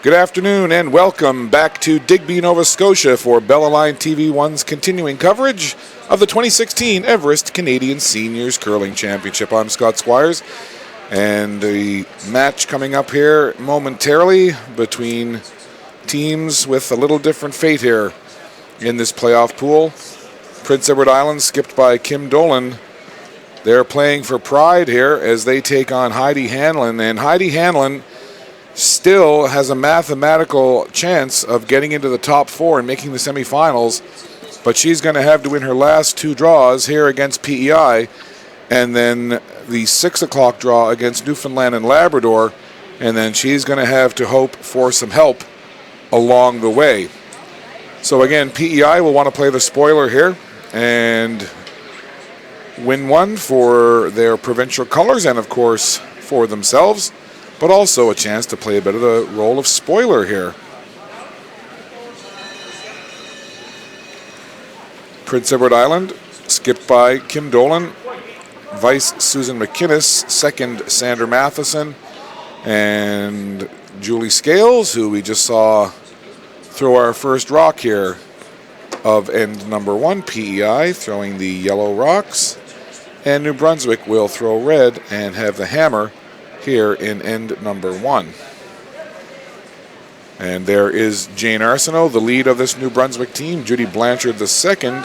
Good afternoon and welcome back to Digby, Nova Scotia for Bellaline TV1's continuing coverage of the 2016 Everest Canadian Seniors Curling Championship. I'm Scott Squires, and the match coming up here momentarily between teams with a little different fate here in this playoff pool. Prince Edward Island, skipped by Kim Dolan. They're playing for pride here as they take on Heidi Hanlon, and Heidi Hanlon still has a mathematical chance of getting into the top four and making the semifinals, but she's going to have to win her last two draws here against PEI, and then the 6 o'clock draw against Newfoundland and Labrador, and then she's going to have to hope for some help along the way. So again, PEI will want to play the spoiler here and win one for their provincial colors and of course for themselves, but also a chance to play a bit of the role of spoiler here. Prince Edward Island, skipped by Kim Dolan, vice Susan McInnes, second Sandra Matheson, and Julie Scales, who we just saw throw our first rock here of end number one, PEI, throwing the yellow rocks, and New Brunswick will throw red and have the hammer here in end number one. And there is Jane Arsenault, the lead of this New Brunswick team, Judy Blanchard the second,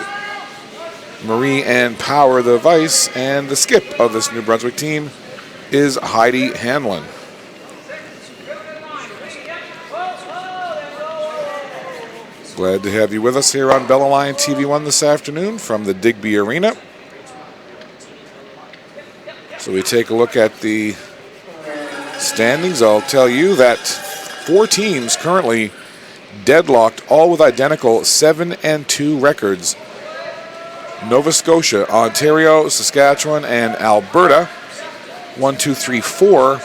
Marie Ann Power the vice, and the skip of this New Brunswick team is Heidi Hanlon. Glad to have you with us here on Bellaline TV1 this afternoon from the Digby Arena. So we take a look at the standings. I'll tell you that 4 teams currently deadlocked, all with identical 7-2 records. Nova Scotia, Ontario, Saskatchewan, and Alberta, 1, 2, 3, 4.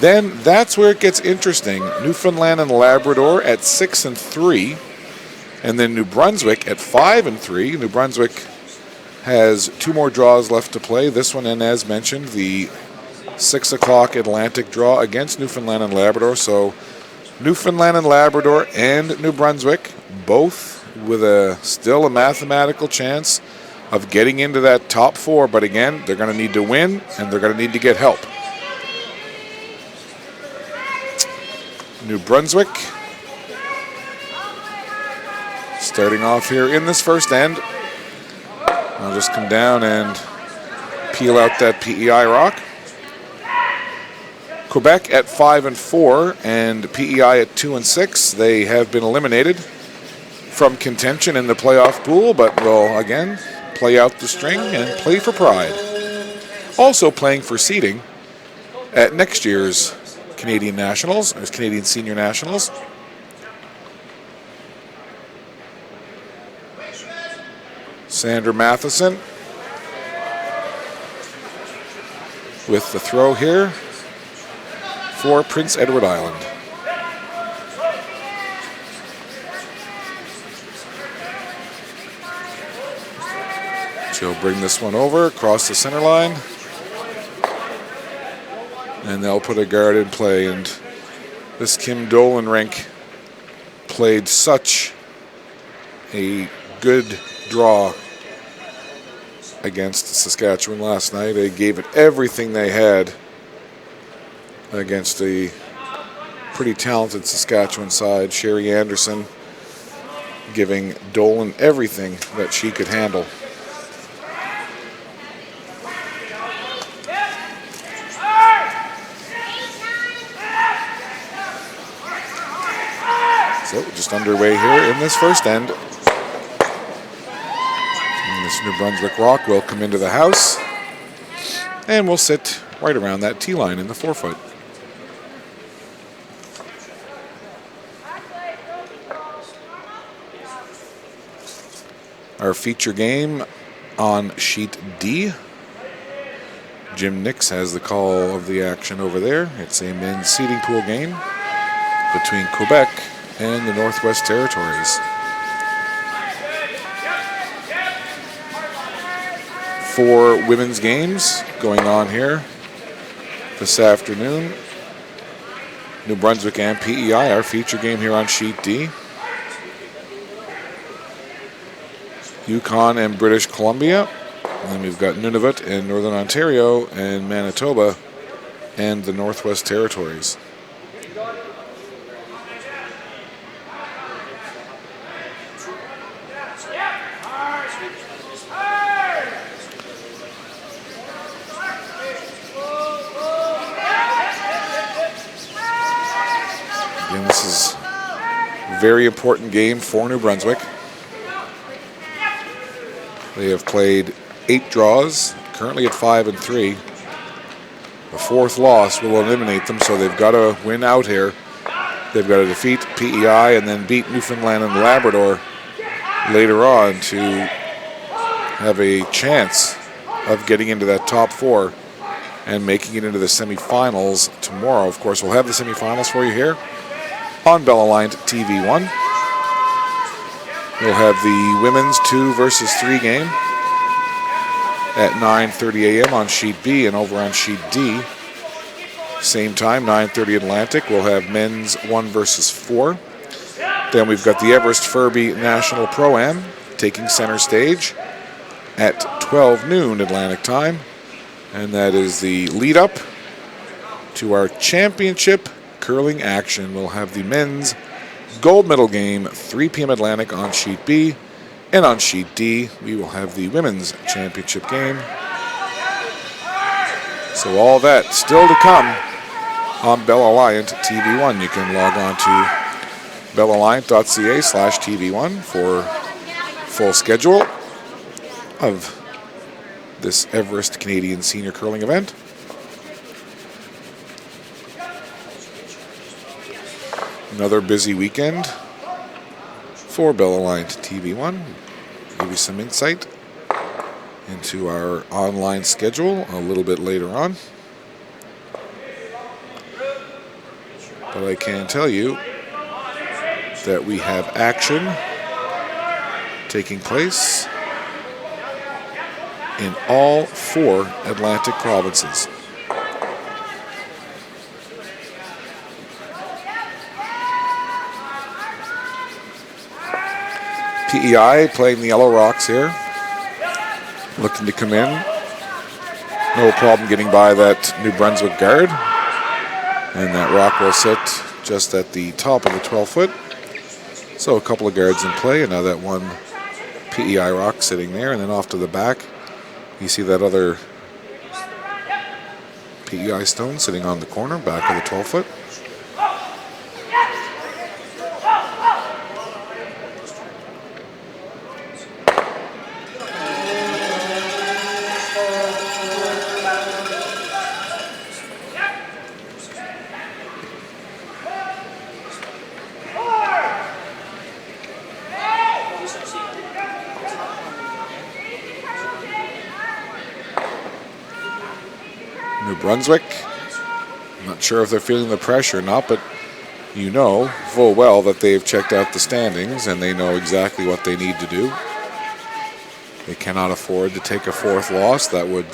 Then that's where it gets interesting. Newfoundland and Labrador at 6-3, and then New Brunswick at 5-3. New Brunswick has 2 more draws left to play. This one, and as mentioned, the 6 o'clock Atlantic draw against Newfoundland and Labrador. So Newfoundland and Labrador and New Brunswick, both with still a mathematical chance of getting into that top 4. But again, they're going to need to win, and they're going to need to get help. New Brunswick starting off here in this first end. I'll just come down and peel out that PEI rock. Quebec at 5-4 and PEI at 2-6. They have been eliminated from contention in the playoff pool, but will again play out the string and play for pride. Also playing for seeding at next year's Canadian Nationals, or Canadian Senior Nationals. Sandra Matheson with the throw here for Prince Edward Island. She'll bring this one over across the center line, and they'll put a guard in play. And this Kim Dolan rink played such a good draw against Saskatchewan last night. They gave it everything they had against a pretty talented Saskatchewan side. Sherry Anderson giving Dolan everything that she could handle. So just underway here in this first end. This New Brunswick rock will come into the house and will sit right around that tee line in the 4-foot. Our feature game on sheet D. Jim Nix has the call of the action over there. It's a men's seeding pool game between Quebec and the Northwest Territories. 4 women's games going on here this afternoon. New Brunswick and PEI, our feature game here on Sheet D. Yukon and British Columbia. And then we've got Nunavut and Northern Ontario and Manitoba and the Northwest Territories. Again, this is a very important game for New Brunswick. They have played 8 draws, currently at 5-3. A fourth loss will eliminate them, so they've got to win out here. They've got to defeat PEI and then beat Newfoundland and Labrador later on to have a chance of getting into that top 4 and making it into the semifinals tomorrow. Of course, we'll have the semifinals for you here on Bell Aligned TV1. We'll have the women's 2 versus 3 game at 9:30 a.m. on Sheet B, and over on Sheet D, same time, 9:30 Atlantic, we'll have men's 1 versus 4. Then we've got the Everest Furby National Pro-Am taking center stage at 12 noon Atlantic time, and that is the lead up to our championship curling action. We'll have the men's gold medal game 3 p.m. Atlantic on Sheet B, and on Sheet D we will have the women's championship game. So all that still to come on Bell Alliant TV1. You can log on to bellalliant.ca/TV1 for full schedule of this Everest Canadian Senior Curling event. Another busy weekend for Bell Aligned TV1. Give you some insight into our online schedule a little bit later on. But I can tell you that we have action taking place in all 4 Atlantic provinces. PEI playing the Yellow Rocks here, looking to come in. No problem getting by that New Brunswick guard. And that rock will sit just at the top of the 12-foot. So a couple of guards in play, and now that one PEI rock sitting there, and then off to the back, you see that other PEI stone sitting on the corner, back of the 12-foot. New Brunswick, I'm not sure if they're feeling the pressure or not, but you know full well that they've checked out the standings and they know exactly what they need to do. They cannot afford to take a 4th loss. That would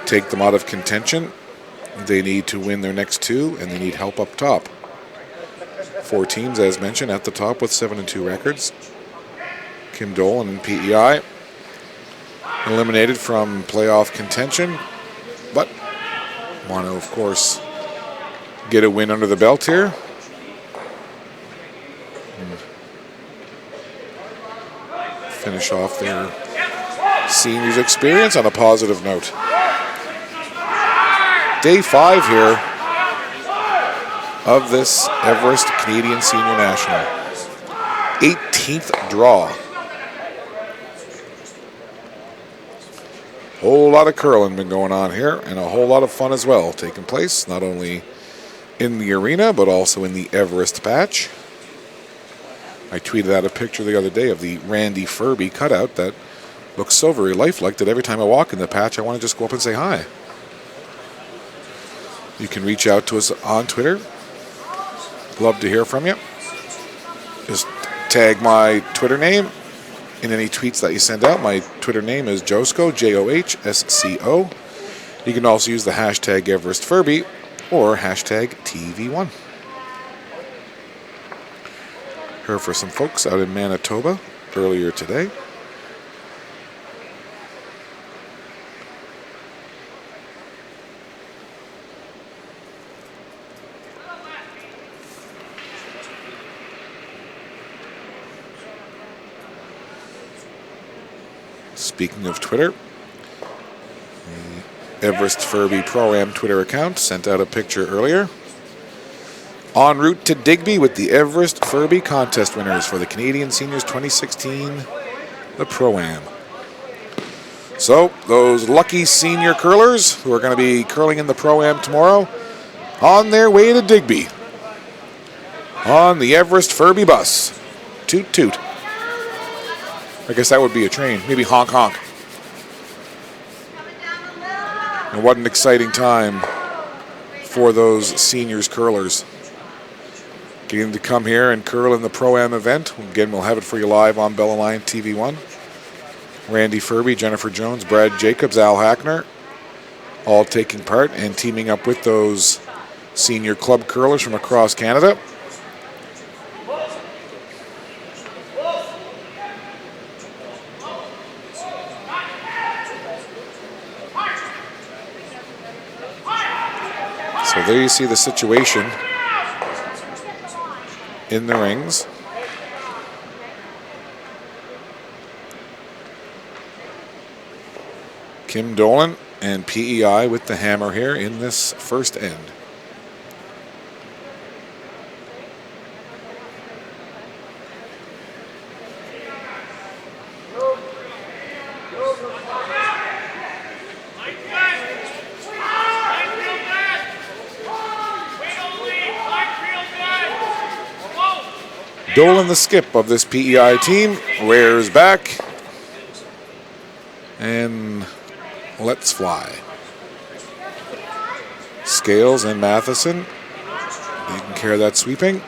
take them out of contention. They need to win their next 2, and they need help up top. 4 teams, as mentioned, at the top with 7-2 records. Kim Dolan and PEI eliminated from playoff contention, but want to, of course, get a win under the belt here. And finish off their seniors experience on a positive note. Day 5 here of this Everest Canadian Senior National. 18th draw. Whole lot of curling been going on here, and a whole lot of fun as well taking place, not only in the arena, but also in the Everest patch. I tweeted out a picture the other day of the Randy Furby cutout that looks so very lifelike that every time I walk in the patch, I want to just go up and say hi. You can reach out to us on Twitter. Love to hear from you. Just tag my Twitter name in any tweets that you send out. My Twitter name is Josco, Johsco. You can also use the hashtag Everest Furby or hashtag TV1. Her for some folks out in Manitoba earlier today. Speaking of Twitter, the Everest Furby Pro-Am Twitter account sent out a picture earlier. En route to Digby with the Everest Furby contest winners for the Canadian Seniors 2016, the Pro-Am. So, those lucky senior curlers who are going to be curling in the Pro-Am tomorrow, on their way to Digby on the Everest Furby bus. Toot toot. I guess that would be a train. Maybe honk honk. And what an exciting time for those seniors curlers. Getting to come here and curl in the Pro-Am event. Again, we'll have it for you live on Bella Line TV1. Randy Furby, Jennifer Jones, Brad Jacobs, Al Hackner, all taking part and teaming up with those senior club curlers from across Canada. So there you see the situation in the rings. Kim Dolan and PEI with the hammer here in this first end. Dolan, the skip of this PEI team, rears back and lets fly. Scales and Matheson taking care of that sweeping.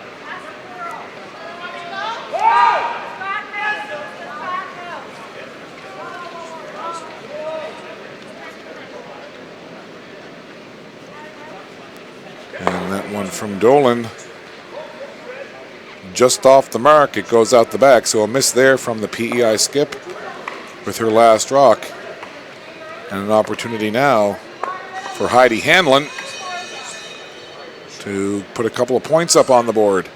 And that one from Dolan, just off the mark, it goes out the back. So a miss there from the PEI skip with her last rock. And an opportunity now for Heidi Hanlon to put a couple of points up on the board.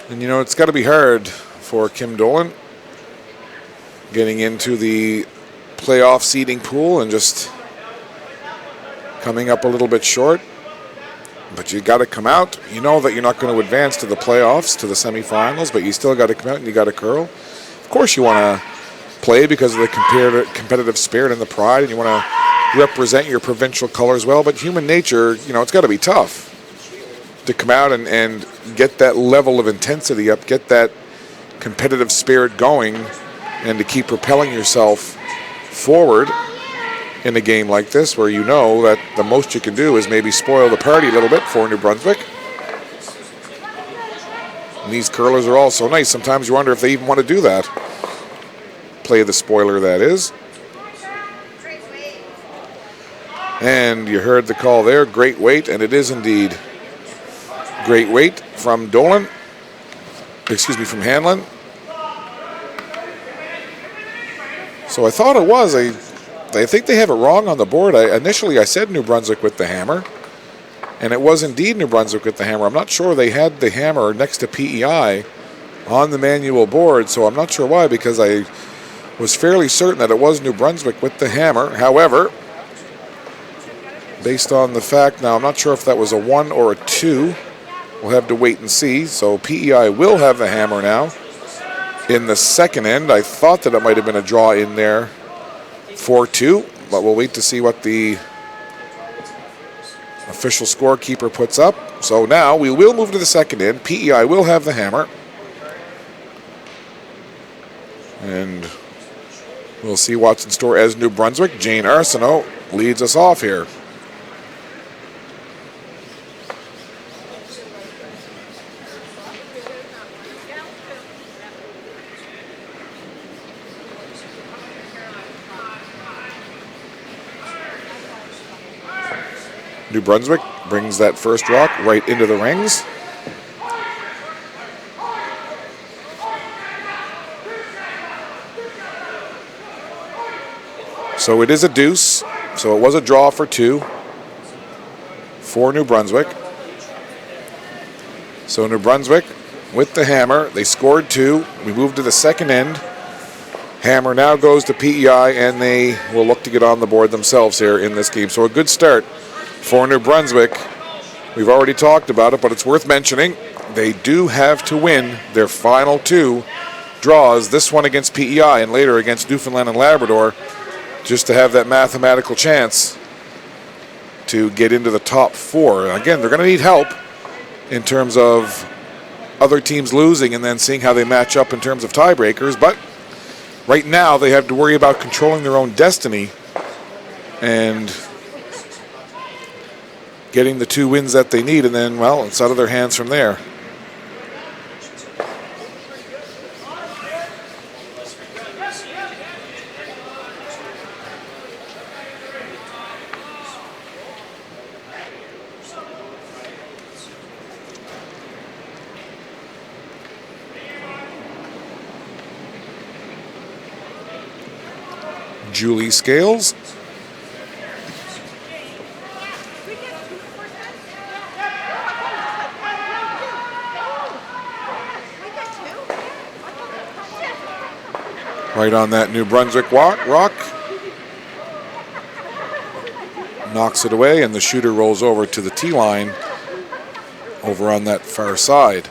And you know, it's got to be hard for Kim Dolan getting into the playoff seeding pool and just coming up a little bit short. But you got to come out. You know that you're not going to advance to the playoffs, to the semifinals, but you still got to come out and you got to curl. Of course you want to play because of the competitive spirit and the pride, and you want to represent your provincial colors well, but human nature, you know, it's got to be tough to come out and get that level of intensity up, get that competitive spirit going, and to keep propelling yourself forward in a game like this, where you know that the most you can do is maybe spoil the party a little bit for New Brunswick. And these curlers are all so nice. Sometimes you wonder if they even want to do that. Play the spoiler, that is. And you heard the call there, great weight, and it is indeed great weight from Dolan. Excuse me, from Hanlon. So I thought it was I think they have it wrong on the board. Initially I said New Brunswick with the hammer, and it was indeed New Brunswick with the hammer. I'm not sure they had the hammer next to PEI on the manual board, so I'm not sure why, because I was fairly certain that it was New Brunswick with the hammer. However, based on the fact, now I'm not sure if that was a 1 or a 2. We'll have to wait and see. So PEI will have the hammer now in the second end. I thought that it might have been a draw in there 4-2, but we'll wait to see what the official scorekeeper puts up. So now we will move to the second end. PEI will have the hammer. And we'll see what's in store as New Brunswick. Jane Arsenault leads us off here. New Brunswick brings that first rock right into the rings. So it is a deuce. So it was a draw for 2 for New Brunswick. So New Brunswick with the hammer. They scored 2. We move to the second end. Hammer now goes to PEI, and they will look to get on the board themselves here in this game. So a good start for New Brunswick. We've already talked about it, but it's worth mentioning. They do have to win their final 2 draws, this one against PEI and later against Newfoundland and Labrador, just to have that mathematical chance to get into the top 4. Again, they're going to need help in terms of other teams losing and then seeing how they match up in terms of tiebreakers, but right now they have to worry about controlling their own destiny and getting the 2 wins that they need, and then, well, it's out of their hands from there. Julie Scales. Right on that New Brunswick rock. Knocks it away, and the shooter rolls over to the tee line over on that far side.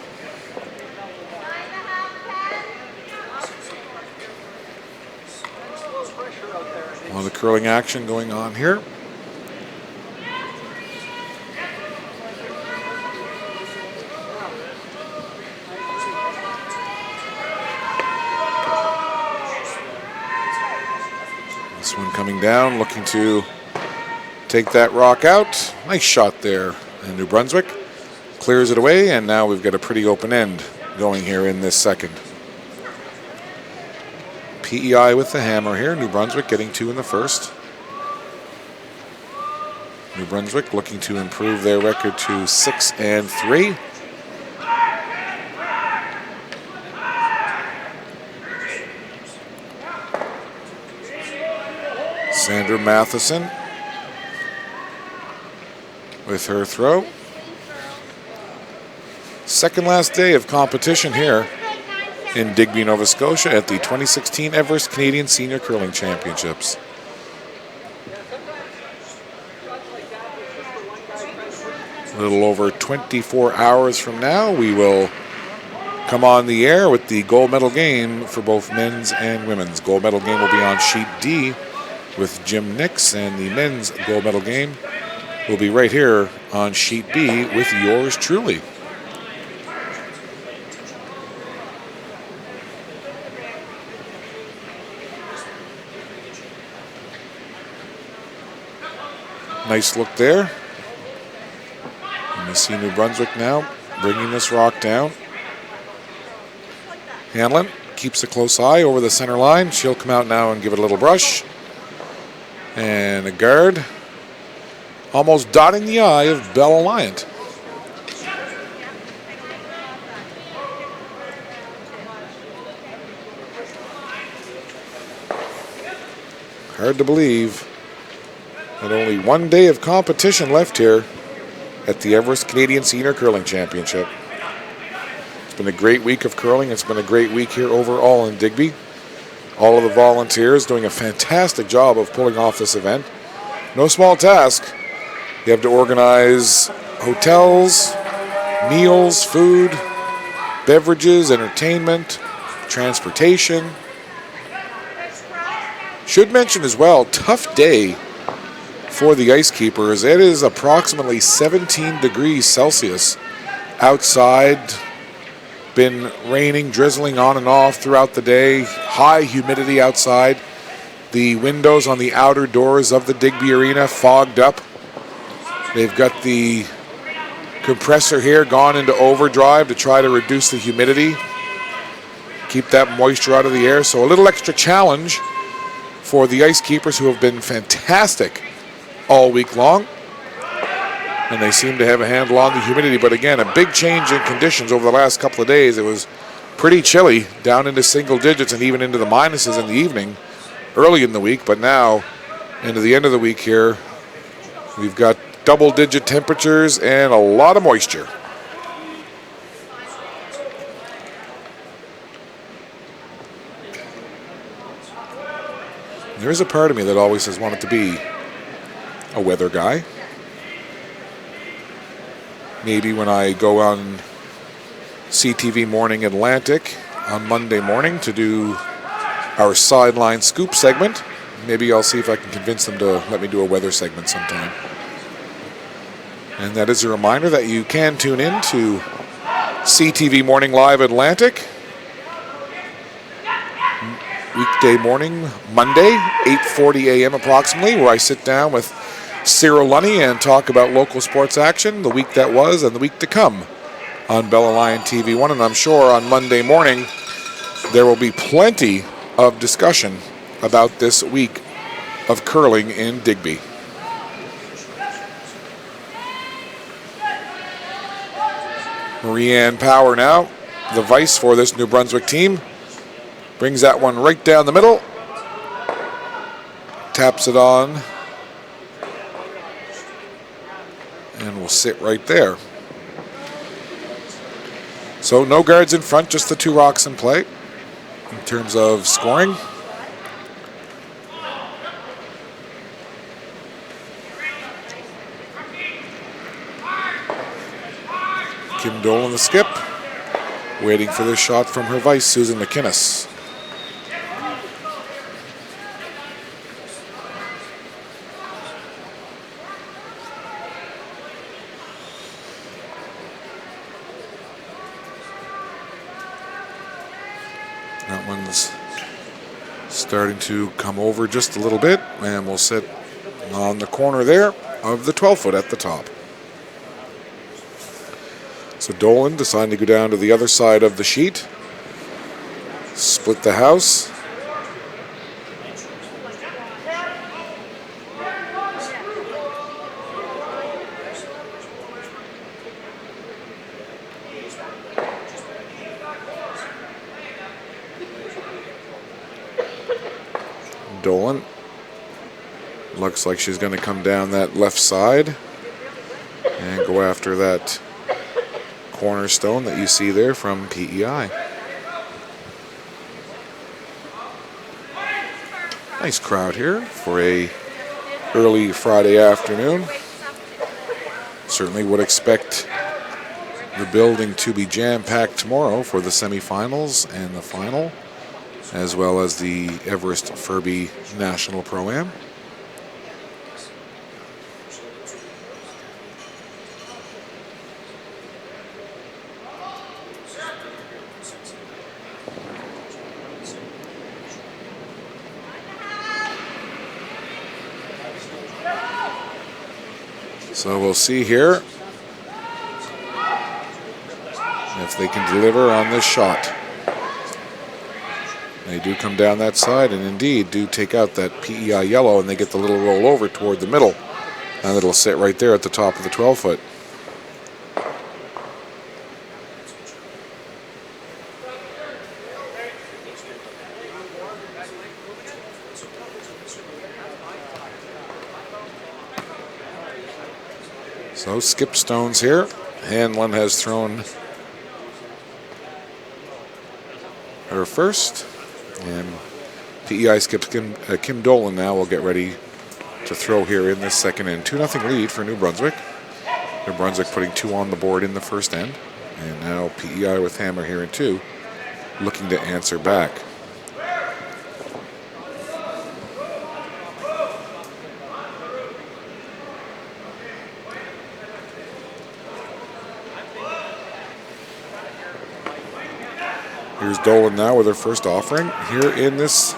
A lot of curling action going on here. This one coming down, looking to take that rock out. Nice shot there. And New Brunswick clears it away, and now we've got a pretty open end going here in this second. PEI with the hammer here. New Brunswick getting 2 in the first. New Brunswick looking to improve their record to 6-3. Sandra Matheson with her throw. Second last day of competition here in Digby, Nova Scotia at the 2016 Everest Canadian Senior Curling Championships. A little over 24 hours from now, we will come on the air with the gold medal game for both men's and women's. Gold medal game will be on sheet D with Jim Nix, and the men's gold medal game will be right here on sheet B with yours truly. Nice look there. And you see New Brunswick now bringing this rock down. Hanlon keeps a close eye over the center line. She'll come out now and give it a little brush. And a guard almost dotting the eye of Belle Alliant. Hard to believe that only one day of competition left here at the Everest Canadian Senior Curling Championship. It's been a great week of curling. It's been a great week here overall in Digby. All of the volunteers doing a fantastic job of pulling off this event. No small task. You have to organize hotels, meals, food, beverages, entertainment, transportation. Should mention as well, tough day for the ice keepers. It is approximately 17 degrees Celsius outside. Been raining, drizzling on and off throughout the day. High humidity outside. The windows on the outer doors of the Digby Arena fogged up. They've got the compressor here gone into overdrive to try to reduce the humidity, keep that moisture out of the air. So a little extra challenge for the ice keepers, who have been fantastic all week long. and they seem to have a handle on the humidity. But again, a big change in conditions over the last couple of days. It was pretty chilly, down into single digits and even into the minuses in the evening early in the week. But now, into the end of the week here, we've got double-digit temperatures and a lot of moisture. There is a part of me that always has wanted to be a weather guy. Maybe when I go on CTV Morning Atlantic on Monday morning to do our sideline scoop segment, maybe I'll see if I can convince them to let me do a weather segment sometime. And that is a reminder that you can tune in to CTV Morning Live Atlantic weekday morning, Monday, 8:40 a.m. approximately, where I sit down with Cyril Lunny and talk about local sports action, the week that was and the week to come on Bella Lion TV1. And I'm sure on Monday morning there will be plenty of discussion about this week of curling in Digby. Marie-Anne Power now, the vice for this New Brunswick team. Brings that one right down the middle. Taps it on. And will sit right there. So no guards in front, just the two rocks in play in terms of scoring. Kim Dolan the skip, waiting for this shot from her vice, Susan McInnes. That one's starting to come over just a little bit, and we'll sit on the corner there of the 12-foot at the top. So Dolan deciding to go down to the other side of the sheet. Split the house. Dolan looks like she's going to come down that left side and go after that cornerstone that you see there from PEI. Nice crowd here for a early Friday afternoon. Certainly would expect the building to be jam-packed tomorrow for the semifinals and the final, as well as the Everest Furby National Pro-Am. So we'll see here if they can deliver on this shot. They do come down that side and indeed do take out that PEI yellow, and they get the little roll over toward the middle. And it'll sit right there at the top of the 12-foot. So skip stones here. Hanlon has thrown her first. And PEI skips Kim Dolan now will get ready to throw here in this second end. 2-0 lead for New Brunswick. New Brunswick putting 2 on the board in the first end. And now PEI with hammer here in 2, looking to answer back. Here's Dolan now with her first offering here in this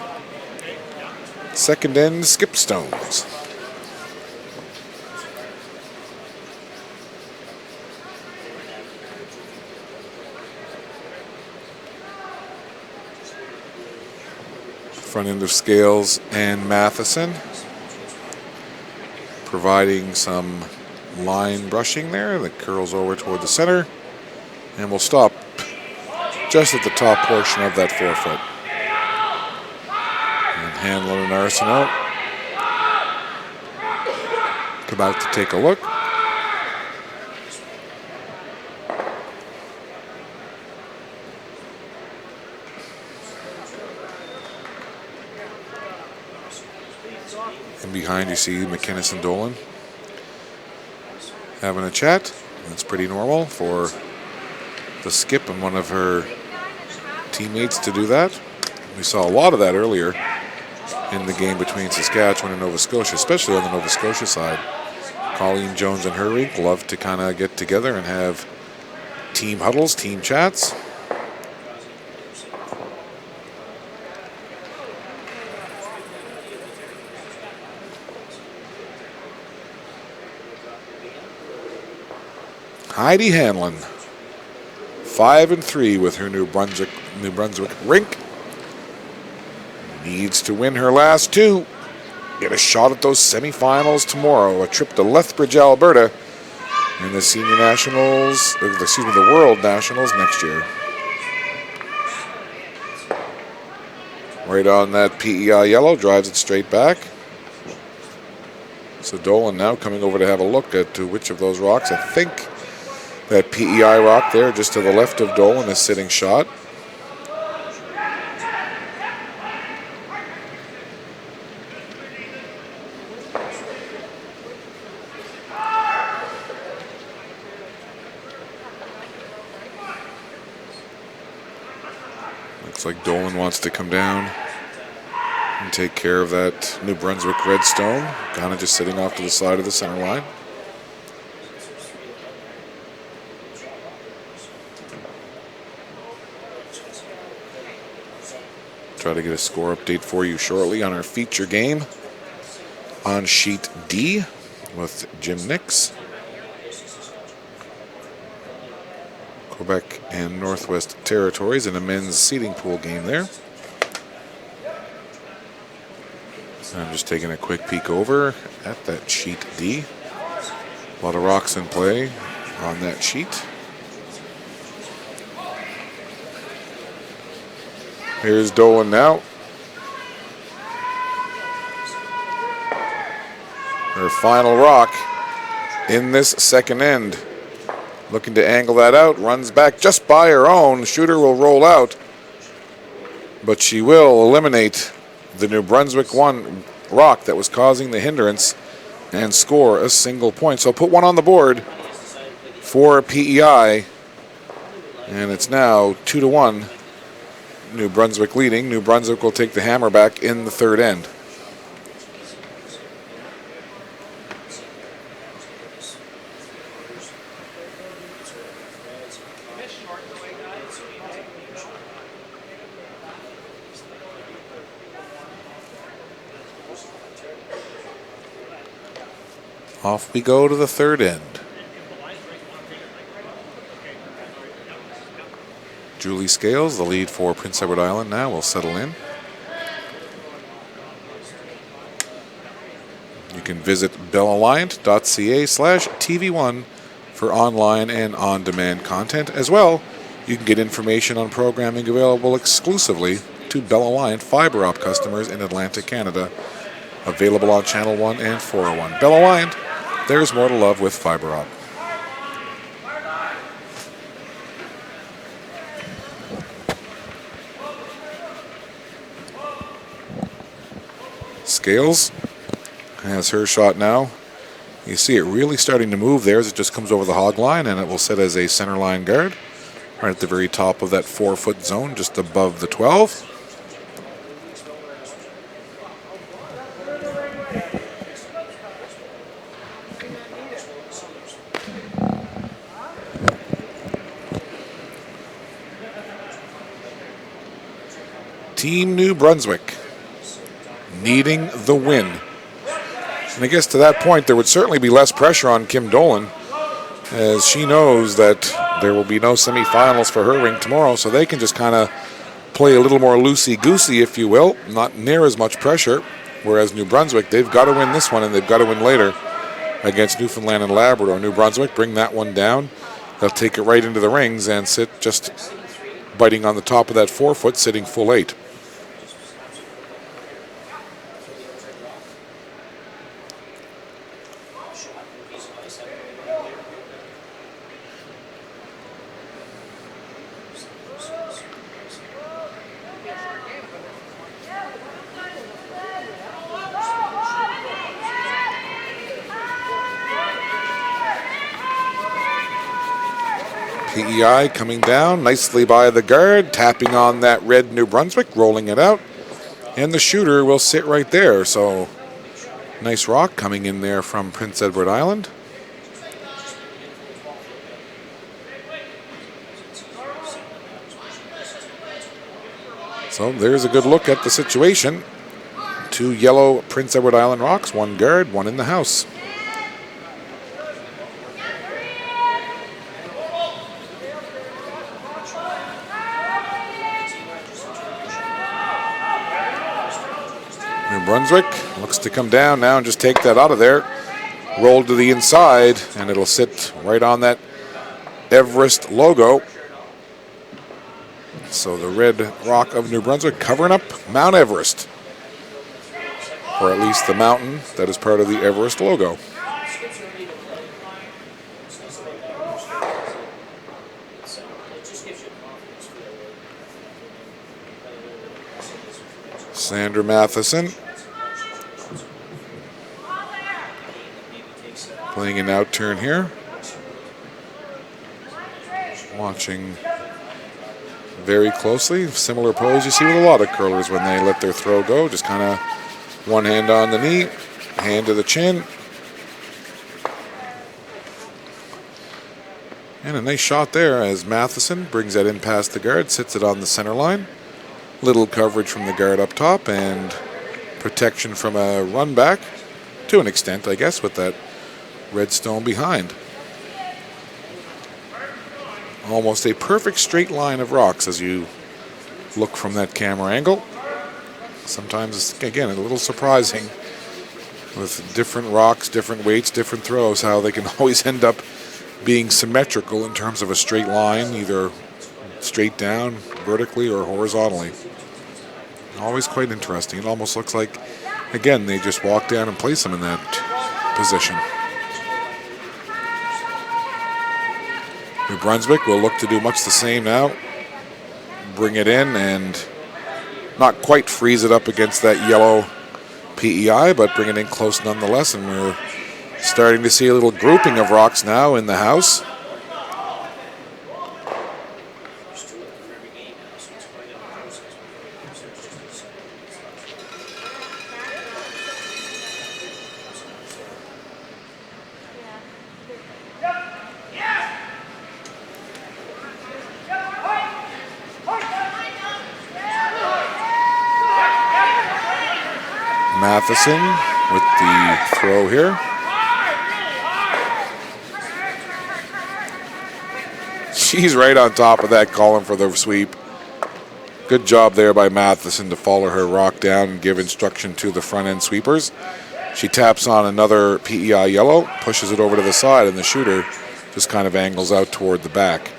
second end skip stones. Front end of Scales and Matheson providing some line brushing there that curls over toward the center and will stop just at the top portion of that forefoot. And Hanlon and Arsenault come out to take a look. And behind you see McInnes and Dolan having a chat. That's pretty normal for the skip and one of her teammates to do that. We saw a lot of that earlier in the game between Saskatchewan and Nova Scotia, especially on the Nova Scotia side. Colleen Jones and her rink love to kind of get together and have team huddles, team chats. Heidi Hanlon, 5-3 with her New Brunswick rink. Needs to win her last two. Get a shot at those semifinals tomorrow. A trip to Lethbridge, Alberta, in the Senior Nationals, the World Nationals next year. Right on that PEI yellow, drives it straight back. So Dolan now coming over to have a look at which of those rocks. I think that PEI rock there, just to the left of Dolan, is sitting shot. Looks like Dolan wants to come down and take care of that New Brunswick red stone. Kind of just sitting off to the side of the center line. Try to get a score update for you shortly on our feature game on sheet D with Jim Nix. Quebec and Northwest Territories in a men's seeding pool game there. I'm just taking a quick peek over at that sheet D. A lot of rocks in play on that sheet. Here's Dolan now. Her final rock in this second end. Looking to angle that out, runs back just by her own. Shooter will roll out, but she will eliminate the New Brunswick one rock that was causing the hindrance and score a single point. So put one on the board for PEI, and it's now 2-1. New Brunswick leading. New Brunswick will take the hammer back in the third end. Off we go to the third end. Julie Scales, the lead for Prince Edward Island now, will settle in. You can visit bellalliant.ca/TV1 for online and on-demand content. As well, you can get information on programming available exclusively to Bell Alliant fiber op customers in Atlantic Canada. Available on Channel 1 and 401. Bell Alliant, there's more to love with fiber op. Scales has her shot now. You see it really starting to move there as it just comes over the hog line, and it will sit as a center line guard right at the very top of that 4-foot zone, just above the 12. Team New Brunswick needing the win. And I guess to that point, there would certainly be less pressure on Kim Dolan, as she knows that there will be no semifinals for her rink tomorrow, so they can just kind of play a little more loosey-goosey, if you will, not near as much pressure, whereas New Brunswick, they've got to win this one, and they've got to win later against Newfoundland and Labrador. New Brunswick bring that one down. They'll take it right into the rings and sit just biting on the top of that 4-foot, sitting full 8. PEI coming down nicely by the guard, tapping on that red New Brunswick, rolling it out. And the shooter will sit right there. So nice rock coming in there from Prince Edward Island. So there's a good look at the situation. 2 yellow Prince Edward Island rocks, 1 guard, 1 in the house. New Brunswick looks to come down now and just take that out of there. Roll to the inside, and it'll sit right on that Everest logo. So the red rock of New Brunswick covering up Mount Everest, or at least the mountain that is part of the Everest logo. Sandra Matheson playing an out turn here. Watching very closely. Similar pose you see with a lot of curlers when they let their throw go. Just kind of one hand on the knee, hand to the chin. And a nice shot there as Matheson brings that in past the guard, sits it on the center line. Little coverage from the guard up top and protection from a run back to an extent, I guess, with that red stone behind. Almost a perfect straight line of rocks as you look from that camera angle. Sometimes it's, again, a little surprising with different rocks, different weights, different throws, how they can always end up being symmetrical in terms of a straight line, either straight down, vertically, or horizontally. Always quite interesting. It almost looks like, again, they just walk down and place them in that position. New Brunswick will look to do much the same now. Bring it in and not quite freeze it up against that yellow PEI, but bring it in close nonetheless. And we're starting to see a little grouping of rocks now in the house. Matheson with the throw here. She's right on top of that column for the sweep. Good job there by Matheson to follow her rock down and give instruction to the front end sweepers. She taps on another PEI yellow, pushes it over to the side, and the shooter just kind of angles out toward the back.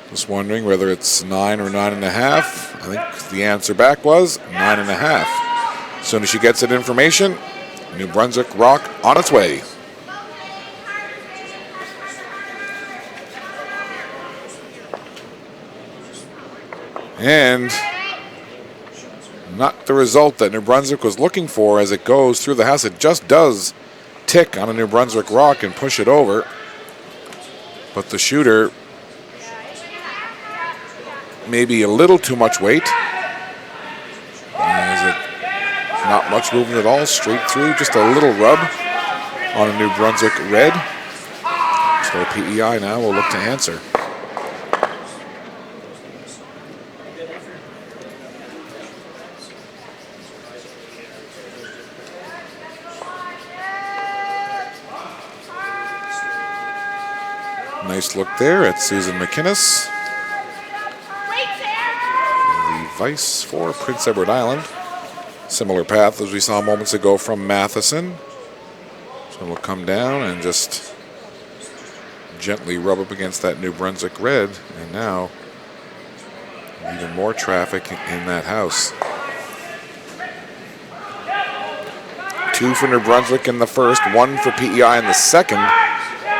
Just wondering whether it's 9 or 9.5. I think the answer back was 9.5. As soon as she gets that information, New Brunswick rock on its way. And not the result that New Brunswick was looking for as it goes through the house. It just does tick on a New Brunswick rock and push it over. But the shooter, maybe a little too much weight. Is it not much movement at all? Straight through, just a little rub on a New Brunswick red. So PEI now will look to answer. Nice look there at Susan McInnes. The vice for Prince Edward Island. Similar path as we saw moments ago from Matheson. So it'll come down and just gently rub up against that New Brunswick red. And now even more traffic in that house. 2 for New Brunswick in the first, 1 for PEI in the second.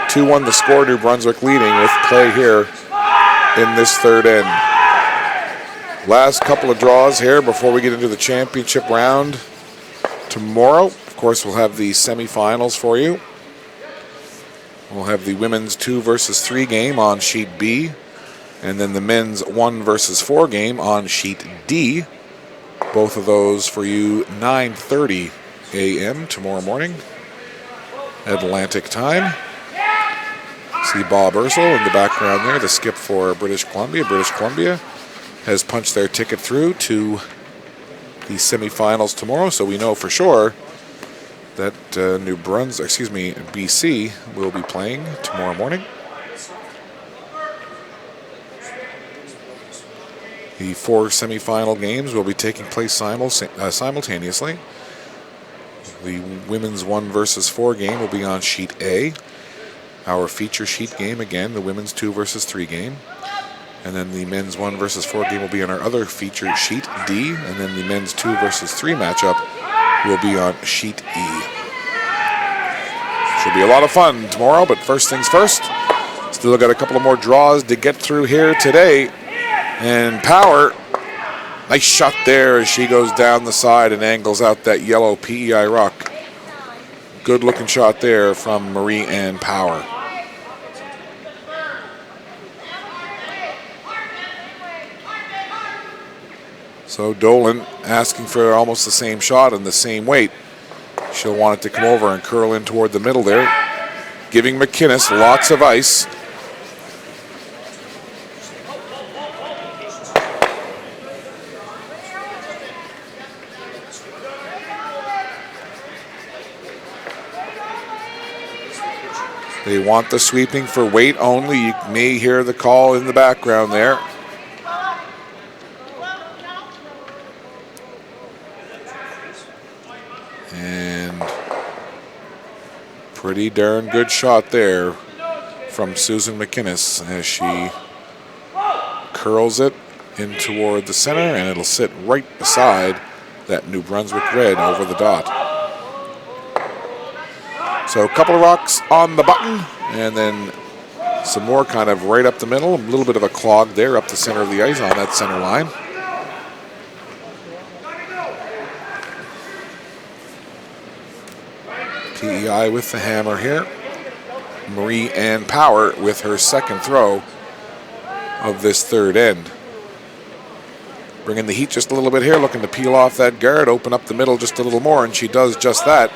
2-1 the score, New Brunswick leading with play here in this third end. Last couple of draws here before we get into the championship round tomorrow. Of course, we'll have the semifinals for you. We'll have the women's 2 versus 3 game on sheet B, and then the men's 1 versus 4 game on sheet D. Both of those for you 9:30 a.m. tomorrow morning, Atlantic time. See Bob Ursel in the background there, the skip for British Columbia. British Columbia has punched their ticket through to the semifinals tomorrow, so we know for sure that BC will be playing tomorrow morning. The 4 semifinal games will be taking place simultaneously. The women's 1 versus 4 game will be on sheet A. Our feature sheet game, again, the women's 2 versus 3 game. And then the men's 1 versus 4 game will be on our other feature sheet, D. And then the men's 2 versus 3 matchup will be on sheet E. Should be a lot of fun tomorrow, but first things first. Still got a couple of more draws to get through here today. And Power, nice shot there as she goes down the side and angles out that yellow PEI rock. Good looking shot there from Marie Ann Power. So Dolan asking for almost the same shot and the same weight. She'll want it to come over and curl in toward the middle there, giving McInnes lots of ice. They want the sweeping for weight only. You may hear the call in the background there. And pretty darn good shot there from Susan McInnes as she curls it in toward the center, and it'll sit right beside that New Brunswick red over the dot. So a couple of rocks on the button, and then some more kind of right up the middle. A little bit of a clog there up the center of the ice on that center line. PEI with the hammer here. Marie Ann Power with her second throw of this third end. Bringing the heat just a little bit here, looking to peel off that guard, open up the middle just a little more, and she does just that.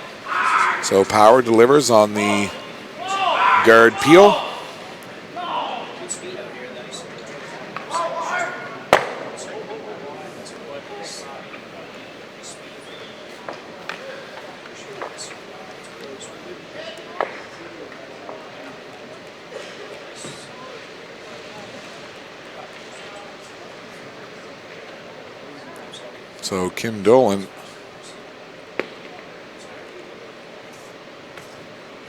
So Power delivers on the guard peel. So Kim Dolan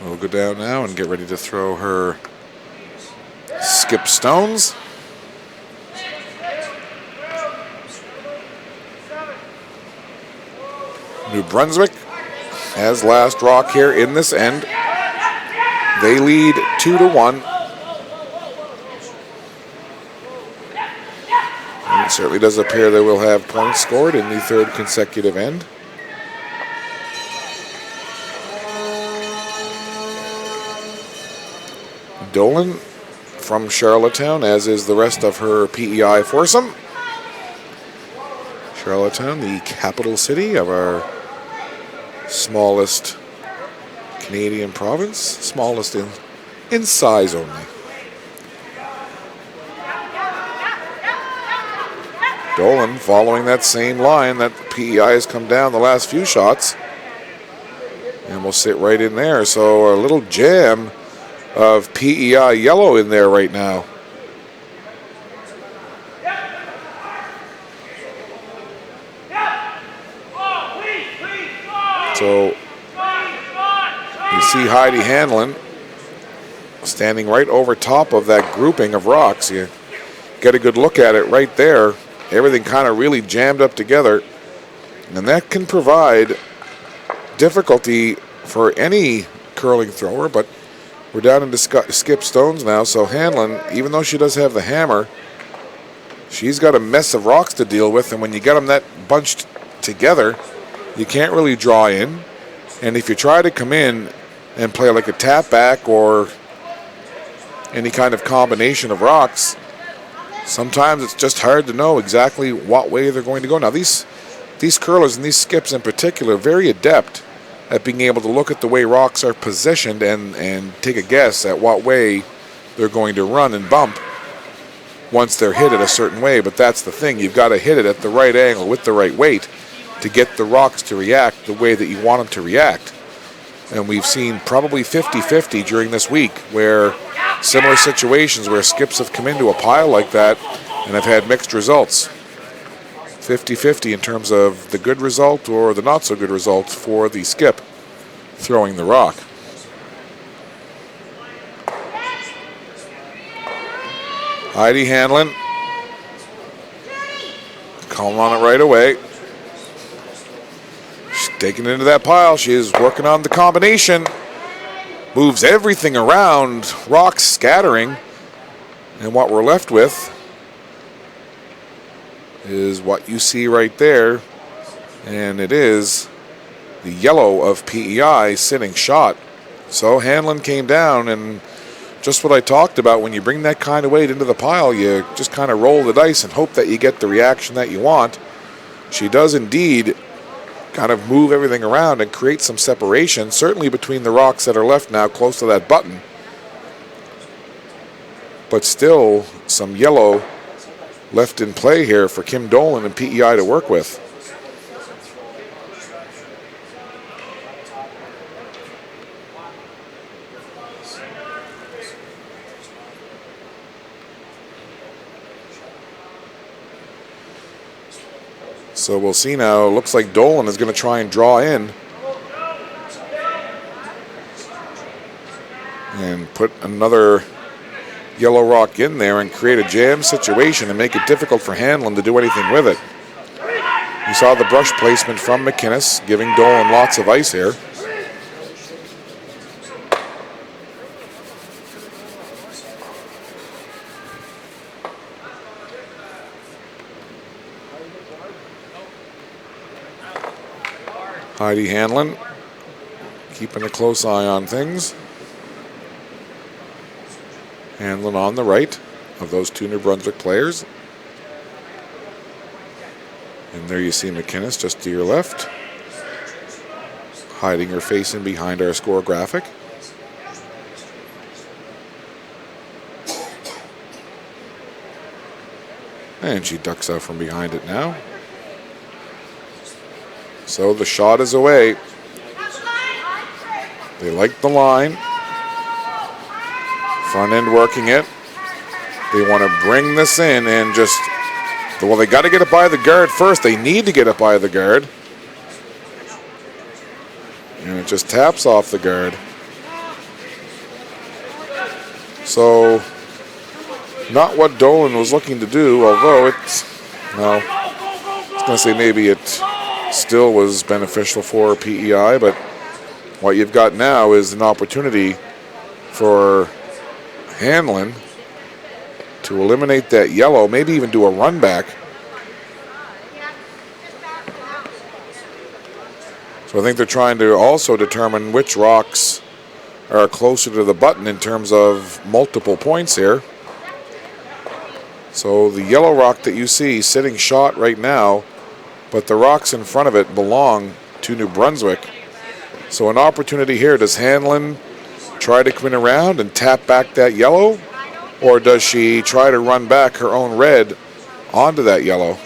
will go down now and get ready to throw her skip stones. New Brunswick has last rock here in this end. They lead 2-1. And it certainly does appear they will have points scored in the third consecutive end. Dolan from Charlottetown, as is the rest of her PEI foursome. Charlottetown, the capital city of our smallest Canadian province, smallest in size only. Dolan following that same line that PEI has come down the last few shots, and will sit right in there. So a little jam of PEI yellow in there right now. So you see Heidi Hanlon standing right over top of that grouping of rocks. You get a good look at it right there. Everything kind of really jammed up together. And that can provide difficulty for any curling thrower, but we're down into skip stones now. So Hanlon, even though she does have the hammer, she's got a mess of rocks to deal with. And when you get them that bunched together, you can't really draw in. And if you try to come in and play like a tap back or any kind of combination of rocks, sometimes it's just hard to know exactly what way they're going to go. Now these curlers and these skips in particular are very adept at being able to look at the way rocks are positioned and take a guess at what way they're going to run and bump once they're hit it a certain way. But that's the thing, you've got to hit it at the right angle with the right weight to get the rocks to react the way that you want them to react. And we've seen probably 50-50 during this week where similar situations where skips have come into a pile like that and have had mixed results. 50-50 in terms of the good result or the not so good result for the skip throwing the rock. Heidi Hanlon calling on it right away. She's taking it into that pile. She is working on the combination. Moves everything around, rocks scattering. And what we're left with is what you see right there. And it is the yellow of PEI sitting shot. So Hanlon came down, and just what I talked about, when you bring that kind of weight into the pile, you just kind of roll the dice and hope that you get the reaction that you want. She does indeed kind of move everything around and create some separation, certainly between the rocks that are left now close to that button. But still some yellow left in play here for Kim Dolan and PEI to work with. So we'll see now. It looks like Dolan is going to try and draw in and put another yellow rock in there and create a jam situation and make it difficult for Hanlon to do anything with it. You saw the brush placement from McInnes, giving Dolan lots of ice here. Heidi Hanlon keeping a close eye on things. Hanlon on the right of those two New Brunswick players. And there you see McInnes just to your left, hiding her face in behind our score graphic. And she ducks out from behind it now. So the shot is away. They like the line. Front end working it. They want to bring this in and just, well, they got to get it by the guard first. They need to get it by the guard. And it just taps off the guard. So not what Dolan was looking to do, although it's, well, I was going to say maybe it still was beneficial for PEI, but what you've got now is an opportunity for Hanlon to eliminate that yellow, maybe even do a run back. So I think they're trying to also determine which rocks are closer to the button in terms of multiple points here. So the yellow rock that you see sitting shot right now, but the rocks in front of it belong to New Brunswick. So an opportunity here. Does Hanlon try to come in around and tap back that yellow? Or does she try to run back her own red onto that yellow?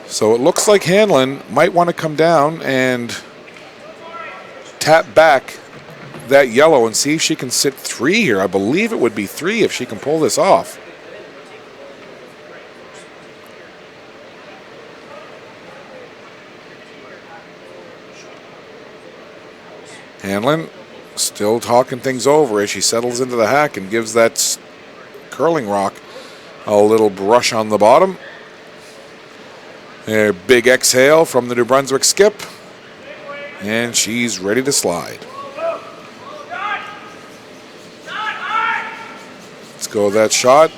So it looks like Hanlon might want to come down and tap back that yellow and see if she can sit 3 here. I believe it would be 3 if she can pull this off. Hanlon still talking things over as she settles into the hack and gives that curling rock a little brush on the bottom. A big exhale from the New Brunswick skip, and she's ready to slide. Let's go with that shot.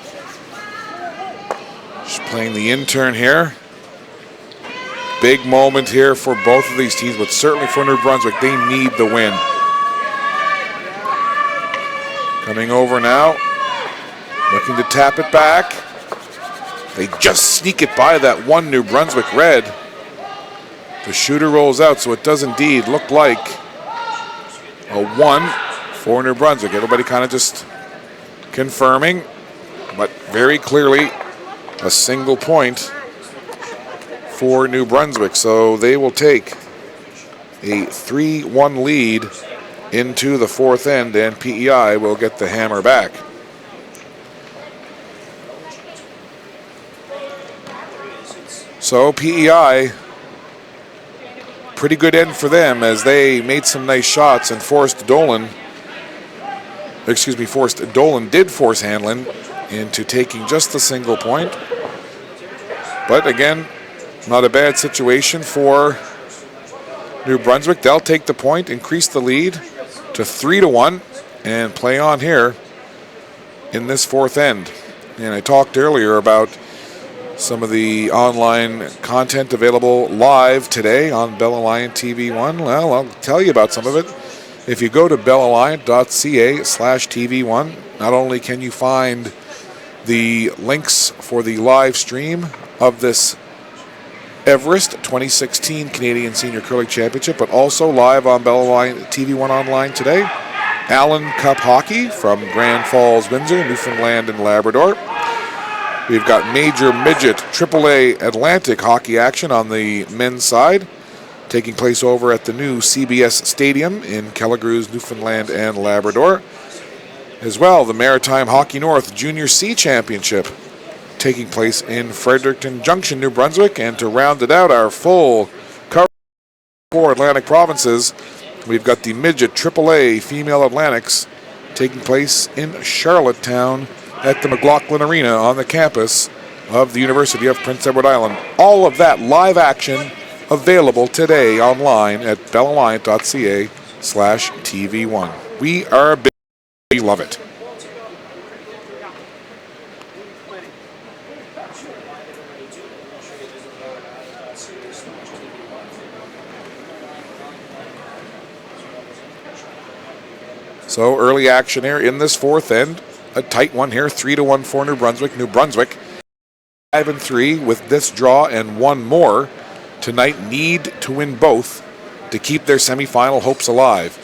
She's playing the intern here. Big moment here for both of these teams, but certainly for New Brunswick, they need the win. Coming over now, looking to tap it back. They just sneak it by that one New Brunswick red. The shooter rolls out, so it does indeed look like a 1 for New Brunswick. Everybody kind of just confirming, but very clearly a single point for New Brunswick. So they will take a 3-1 lead into the 4th end, and PEI will get the hammer back. So PEI, pretty good end for them as they made some nice shots and Dolan did force Hanlon into taking just a single point. But again, not a bad situation for New Brunswick. They'll take the point, increase the lead to 3-1, and play on here in this 4th end. And I talked earlier about some of the online content available live today on Bell Alliant TV1. Well, I'll tell you about some of it. If you go to bellalliant.ca/TV1, not only can you find the links for the live stream of this Everest 2016 Canadian Senior Curling Championship, but also live on Bell Alliant TV1 online today. Allen Cup Hockey from Grand Falls, Windsor, Newfoundland and Labrador. We've got major midget AAA Atlantic hockey action on the men's side, taking place over at the new CBS Stadium in Kelligrews, Newfoundland and Labrador. As well, the Maritime Hockey North Junior C Championship taking place in Fredericton Junction, New Brunswick. And to round it out, our full coverage for Atlantic provinces, we've got the midget AAA Female Atlantics taking place in Charlottetown at the McLaughlin Arena on the campus of the University of Prince Edward Island. All of that live action available today online at bellalliant.ca/TV1. We are big. We love it. So early action here in this 4th end. A tight one here, 3-1 for New Brunswick. New Brunswick 5-3 with this draw and one more tonight. Need to win both to keep their semifinal hopes alive.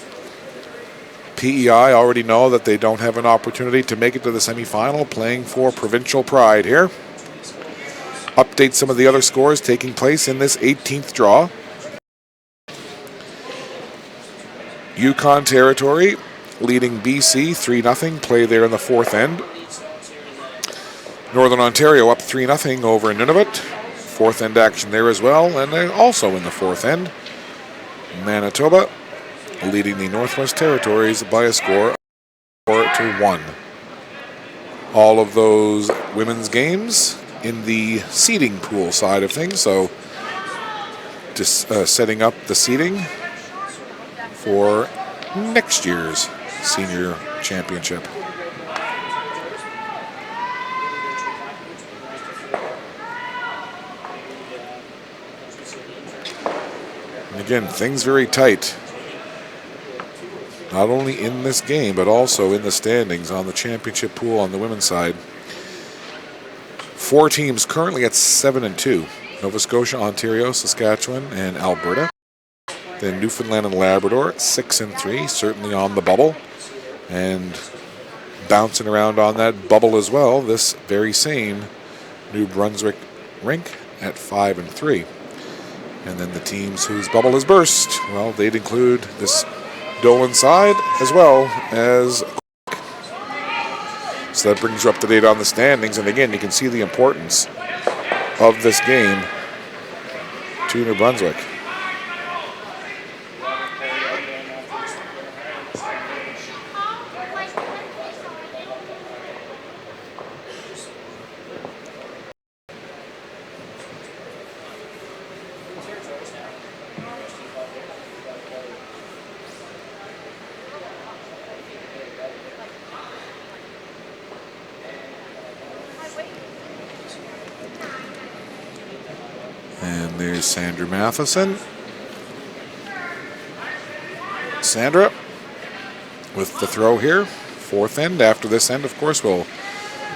PEI already know that they don't have an opportunity to make it to the semifinal, playing for provincial pride here. Update some of the other scores taking place in this 18th draw. Yukon Territory leading BC 3-0, play there in the 4th end. Northern Ontario up 3-0 over Nunavut. 4th end action there as well, and they're also in the 4th end. Manitoba leading the Northwest Territories by a score of 4-1. All of those women's games in the seeding pool side of things, so just setting up the seeding for next year's Senior Championship. And again, things very tight. Not only in this game, but also in the standings on the championship pool on the women's side. 4 teams currently at 7-2. Nova Scotia, Ontario, Saskatchewan, and Alberta. Then Newfoundland and Labrador, 6-3, certainly on the bubble. And bouncing around on that bubble as well, this very same New Brunswick rink at 5-3. And then the teams whose bubble has burst, well, they'd include this Dolan side as well as. So that brings you up to date on the standings. And again, you can see the importance of this game to New Brunswick. And there's Sandra Matheson. Sandra with the throw here. Fourth end. After this end, of course, we'll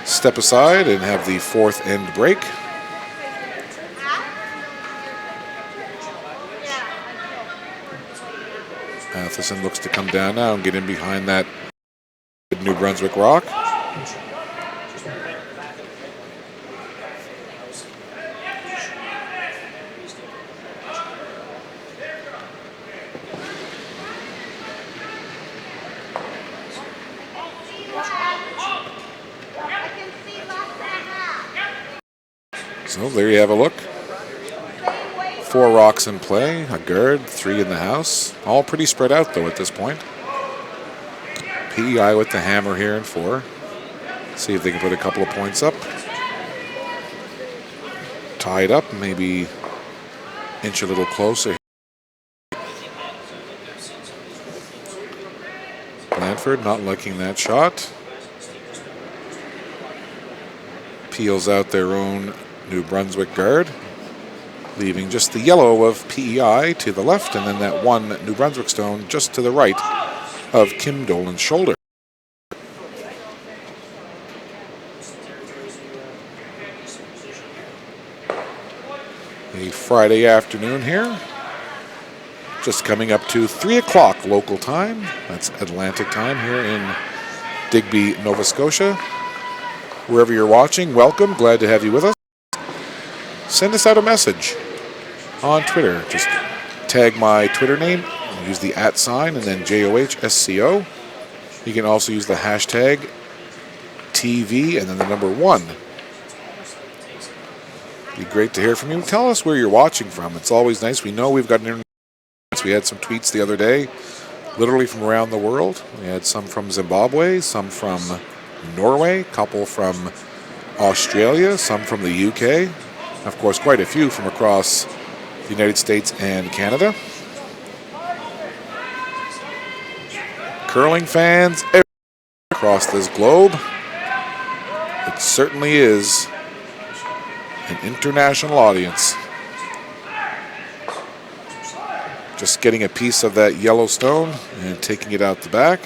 step aside and have the fourth end break. Matheson looks to come down now and get in behind that New Brunswick rock. So there you have a look. 4 rocks in play, a guard, 3 in the house. All pretty spread out though at this point. PEI with the hammer here in 4. See if they can put a couple of points up. Tie it up, maybe inch a little closer. Blanford not liking that shot. Peels out their own New Brunswick guard, leaving just the yellow of PEI to the left, and then that one New Brunswick stone just to the right of Kim Dolan's shoulder. A Friday afternoon here, just coming up to 3 o'clock local time. That's Atlantic time here in Digby, Nova Scotia. Wherever you're watching, welcome. Glad to have you with us. Send us out a message on Twitter. Just tag my Twitter name, use the @ sign, and then JOHSCO. You can also use the hashtag TV and then the number 1. Be great to hear from you. Tell us where you're watching from. It's always nice. We know we've got an internet. We had some tweets the other day, literally from around the world. We had some from Zimbabwe, some from Norway, a couple from Australia, some from the UK. Of course, quite a few from across the United States and Canada. Curling fans across this globe. It certainly is an international audience. Just getting a piece of that yellow stone and taking it out the back.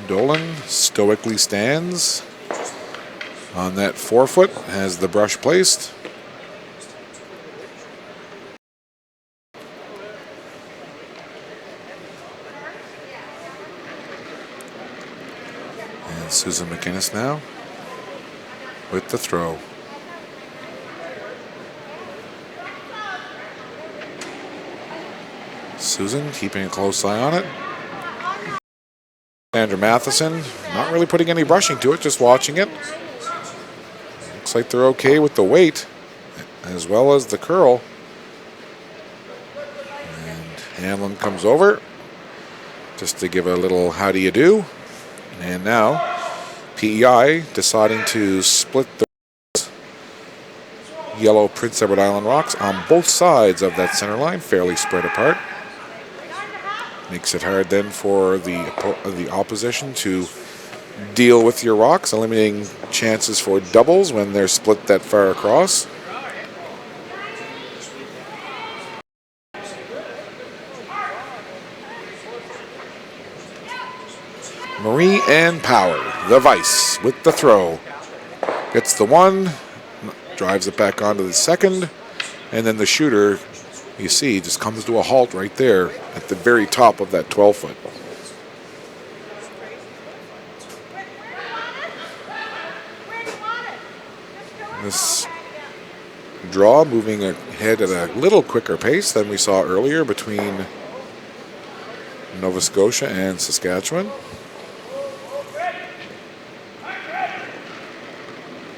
Dolan stoically stands on that forefoot, has the brush placed. And Susan McInnes now with the throw. Susan keeping a close eye on it. Sandra Matheson, not really putting any brushing to it, just watching it. Looks like they're okay with the weight as well as the curl. And Hanlon comes over just to give a little how do you do. And now PEI deciding to split the yellow Prince Edward Island rocks on both sides of that center line, fairly spread apart. Makes it hard then for the opposition to deal with your rocks, eliminating chances for doubles when they're split that far across. Marie Ann Power, the vice, with the throw. Gets the one, drives it back onto the second, and then the shooter, you see, just comes to a halt right there at the very top of that 12-foot. This draw moving ahead at a little quicker pace than we saw earlier between Nova Scotia and Saskatchewan.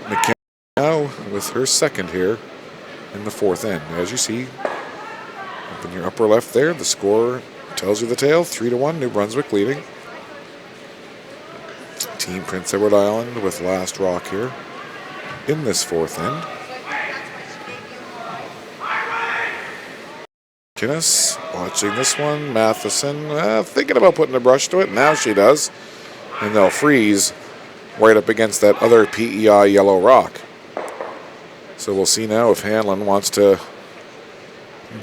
McKenna now with her second here in the fourth end. As you see, up in your upper left there, the score tells you the tale. 3-1, New Brunswick leading. Team Prince Edward Island with last rock here in this fourth end. McInnes watching this one. Matheson thinking about putting a brush to it. Now she does. And they'll freeze right up against that other PEI yellow rock. So we'll see now if Hanlon wants to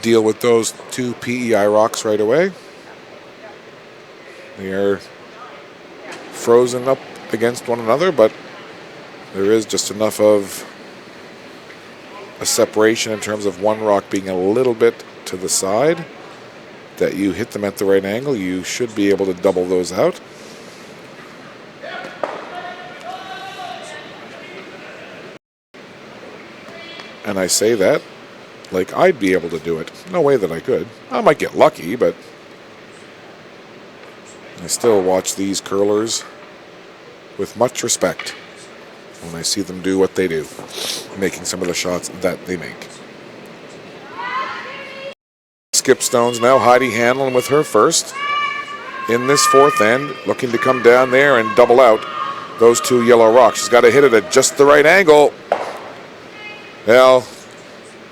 deal with those two PEI rocks right away. They are frozen up against one another, but there is just enough of a separation in terms of one rock being a little bit to the side that you hit them at the right angle. You should be able to double those out. And I say that like I'd be able to do it. No way that I could. I might get lucky, but I still watch these curlers with much respect when I see them do what they do, making some of the shots that they make. Skip stones now. Heidi Hanlon with her first in this fourth end, looking to come down there and double out those two yellow rocks. She's got to hit it at just the right angle. Well,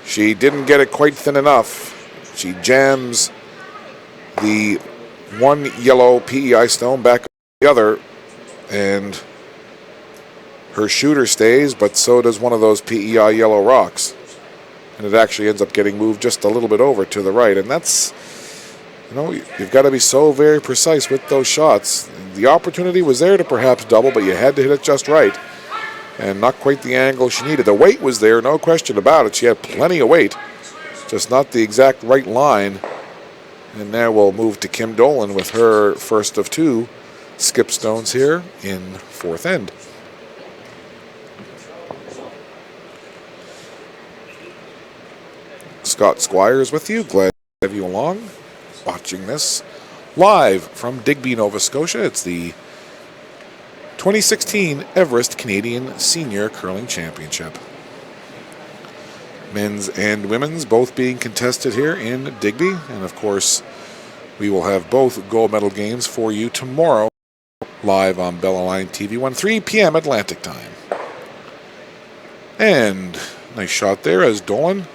she didn't get it quite thin enough. She jams the one yellow PEI stone back on the other, and her shooter stays, but so does one of those PEI yellow rocks. And it actually ends up getting moved just a little bit over to the right. And that's, you know, you've got to be so very precise with those shots. The opportunity was there to perhaps double, but you had to hit it just right. And not quite the angle she needed. The weight was there, no question about it. She had plenty of weight, just not the exact right line. And now we'll move to Kim Dolan with her first of two skip stones here in fourth end. Scott Squires with you. Glad to have you along, watching this live from Digby, Nova Scotia. It's the 2016 Everest Canadian Senior Curling Championship. Men's and women's both being contested here in Digby. And of course, we will have both gold medal games for you tomorrow live on Bella Line TV 1, 3 p.m. Atlantic time. And nice shot there as Dolan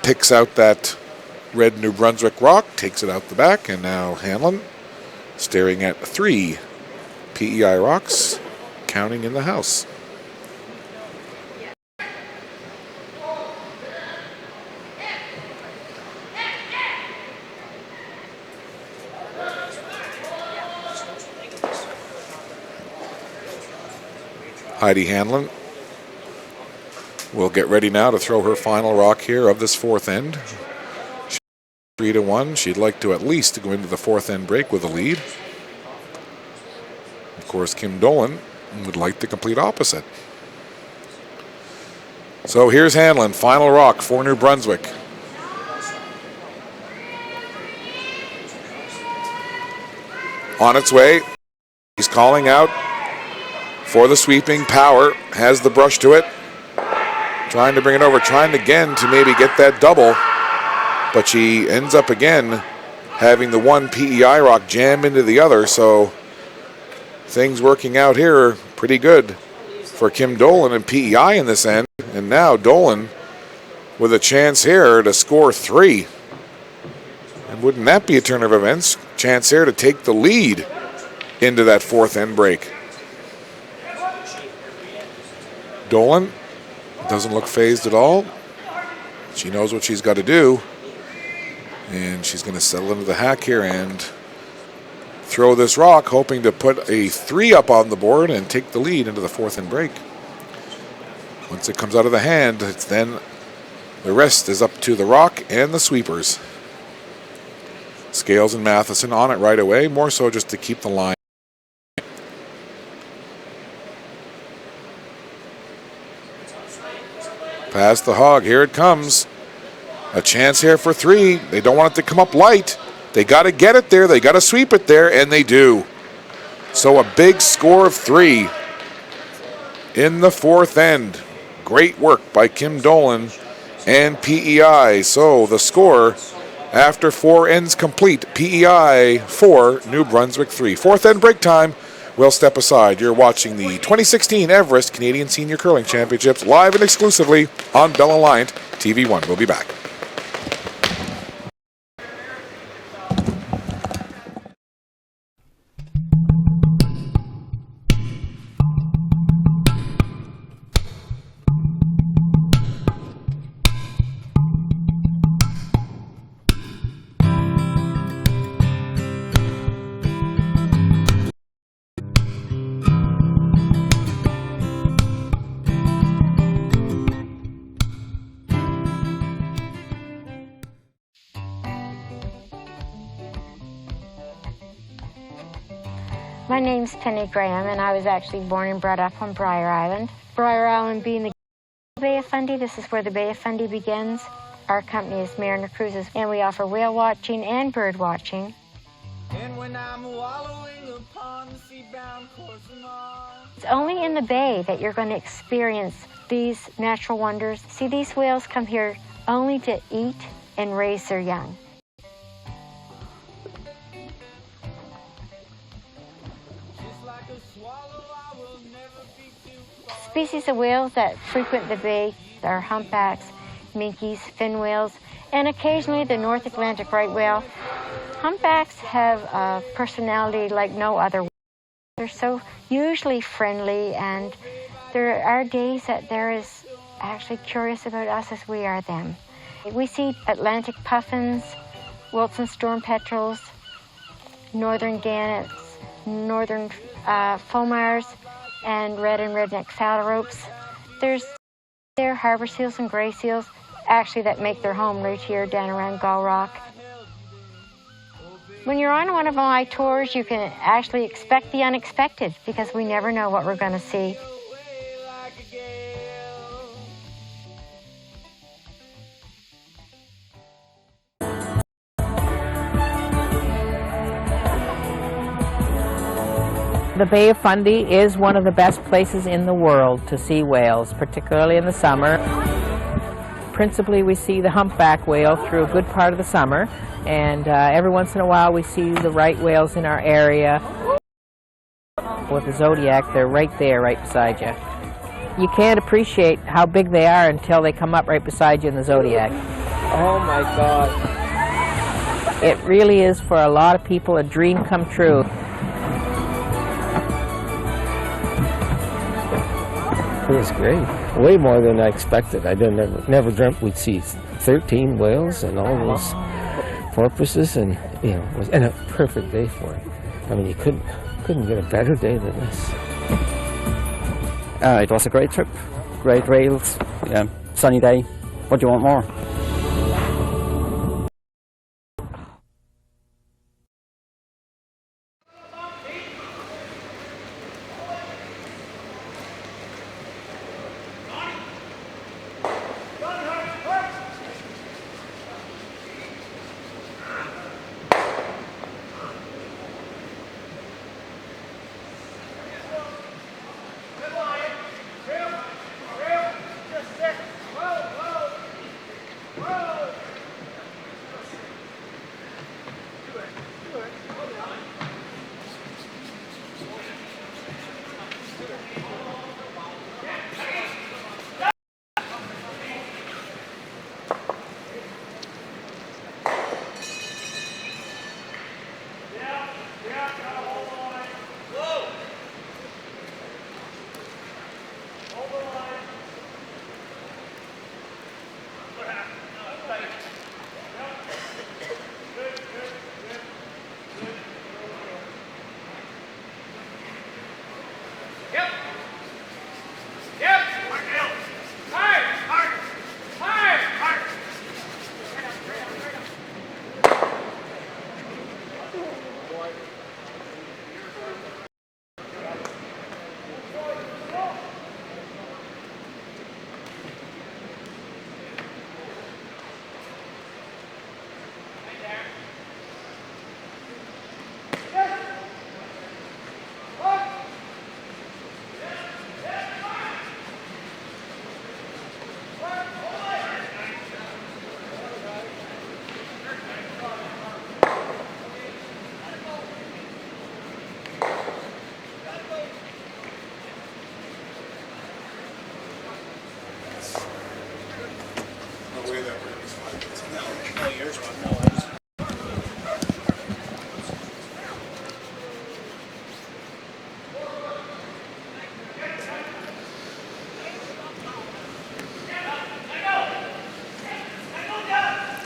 picks out that red New Brunswick rock, takes it out the back, and now Hanlon staring at three PEI rocks, counting in the house. Heidi Hanlon will get ready now to throw her final rock here of this fourth end. 3-1. She'd like to at least go into the fourth end break with a lead. Of course, Kim Dolan would like the complete opposite. So here's Hanlon, final rock for New Brunswick. On its way. He's calling out for the sweeping. Power has the brush to it. Trying to bring it over, trying again to maybe get that double. But she ends up again having the one PEI rock jam into the other. So things working out here pretty good for Kim Dolan and PEI in this end. And now Dolan with a chance here to score three. And wouldn't that be a turn of events? Chance here to take the lead into that fourth end break. Dolan doesn't look phased at all. She knows what she's got to do. And she's going to settle into the hack here and throw this rock, hoping to put a three up on the board and take the lead into the fourth end break. Once it comes out of the hand, it's then the rest is up to the rock and the sweepers. Scales and Matheson on it right away, more so just to keep the line. Past the hog, here it comes. A chance here for 3. They don't want it to come up light. They got to get it there, they got to sweep it there, and they do. So a big score of 3 in the 4th end. Great work by Kim Dolan and PEI. So the score after 4 ends complete, PEI 4, New Brunswick 3. 4th end break time. We'll step aside. You're watching the 2016 Everest Canadian Senior Curling Championships live and exclusively on Bell Alliant TV1. We'll be back. My name's Penny Graham, and I was actually born and brought up on Briar Island. Briar Island being the Bay of Fundy, this is where the Bay of Fundy begins. Our company is Mariner Cruises, and we offer whale watching and bird watching. And when I'm wallowing upon the sea-bound course of Mars. It's only in the bay that you're going to experience these natural wonders. See, these whales come here only to eat and raise their young. Species of whales that frequent the bay are humpbacks, minkies, fin whales, and occasionally the North Atlantic right whale. Humpbacks have a personality like no other. They're so usually friendly, and there are days that they're as actually curious about us as we are them. We see Atlantic puffins, Wilson storm petrels, northern gannets, northern foamars, and red and redneck phalaropes. There's harbor seals and gray seals, actually, that make their home right here down around Gull Rock. When you're on one of my tours, you can actually expect the unexpected, because we never know what we're going to see. The Bay of Fundy is one of the best places in the world to see whales, particularly in the summer. Principally, we see the humpback whale through a good part of the summer, and every once in a while we see the right whales in our area. With the Zodiac, they're right there, right beside you. You can't appreciate how big they are until they come up right beside you in the Zodiac. Oh my God. It really is, for a lot of people, a dream come true. It was great. Way more than I expected. I never dreamt we'd see 13 whales and all those porpoises, and it was a perfect day for it. I mean, you couldn't get a better day than this. It was a great trip, great rails, sunny day. What do you want more?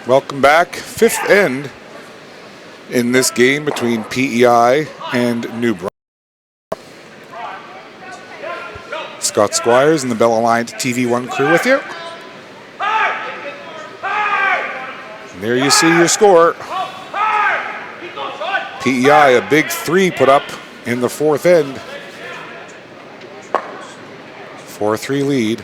Welcome back. Fifth end in this game between PEI and New Brunswick. Scott Squires and the Bell Aligned TV1 crew with you. And there you see your score. PEI, a big 3 put up in the fourth end. 4-3 lead.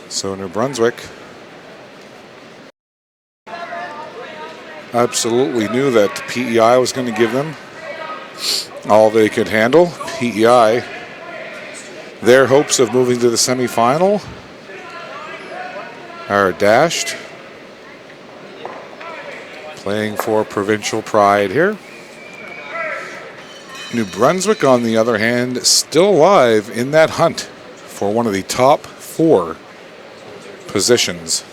So New Brunswick absolutely knew that PEI was going to give them all they could handle. PEI, their hopes of moving to the semifinal are dashed. Playing for provincial pride here. New Brunswick, on the other hand, still alive in that hunt for one of the top 4 positions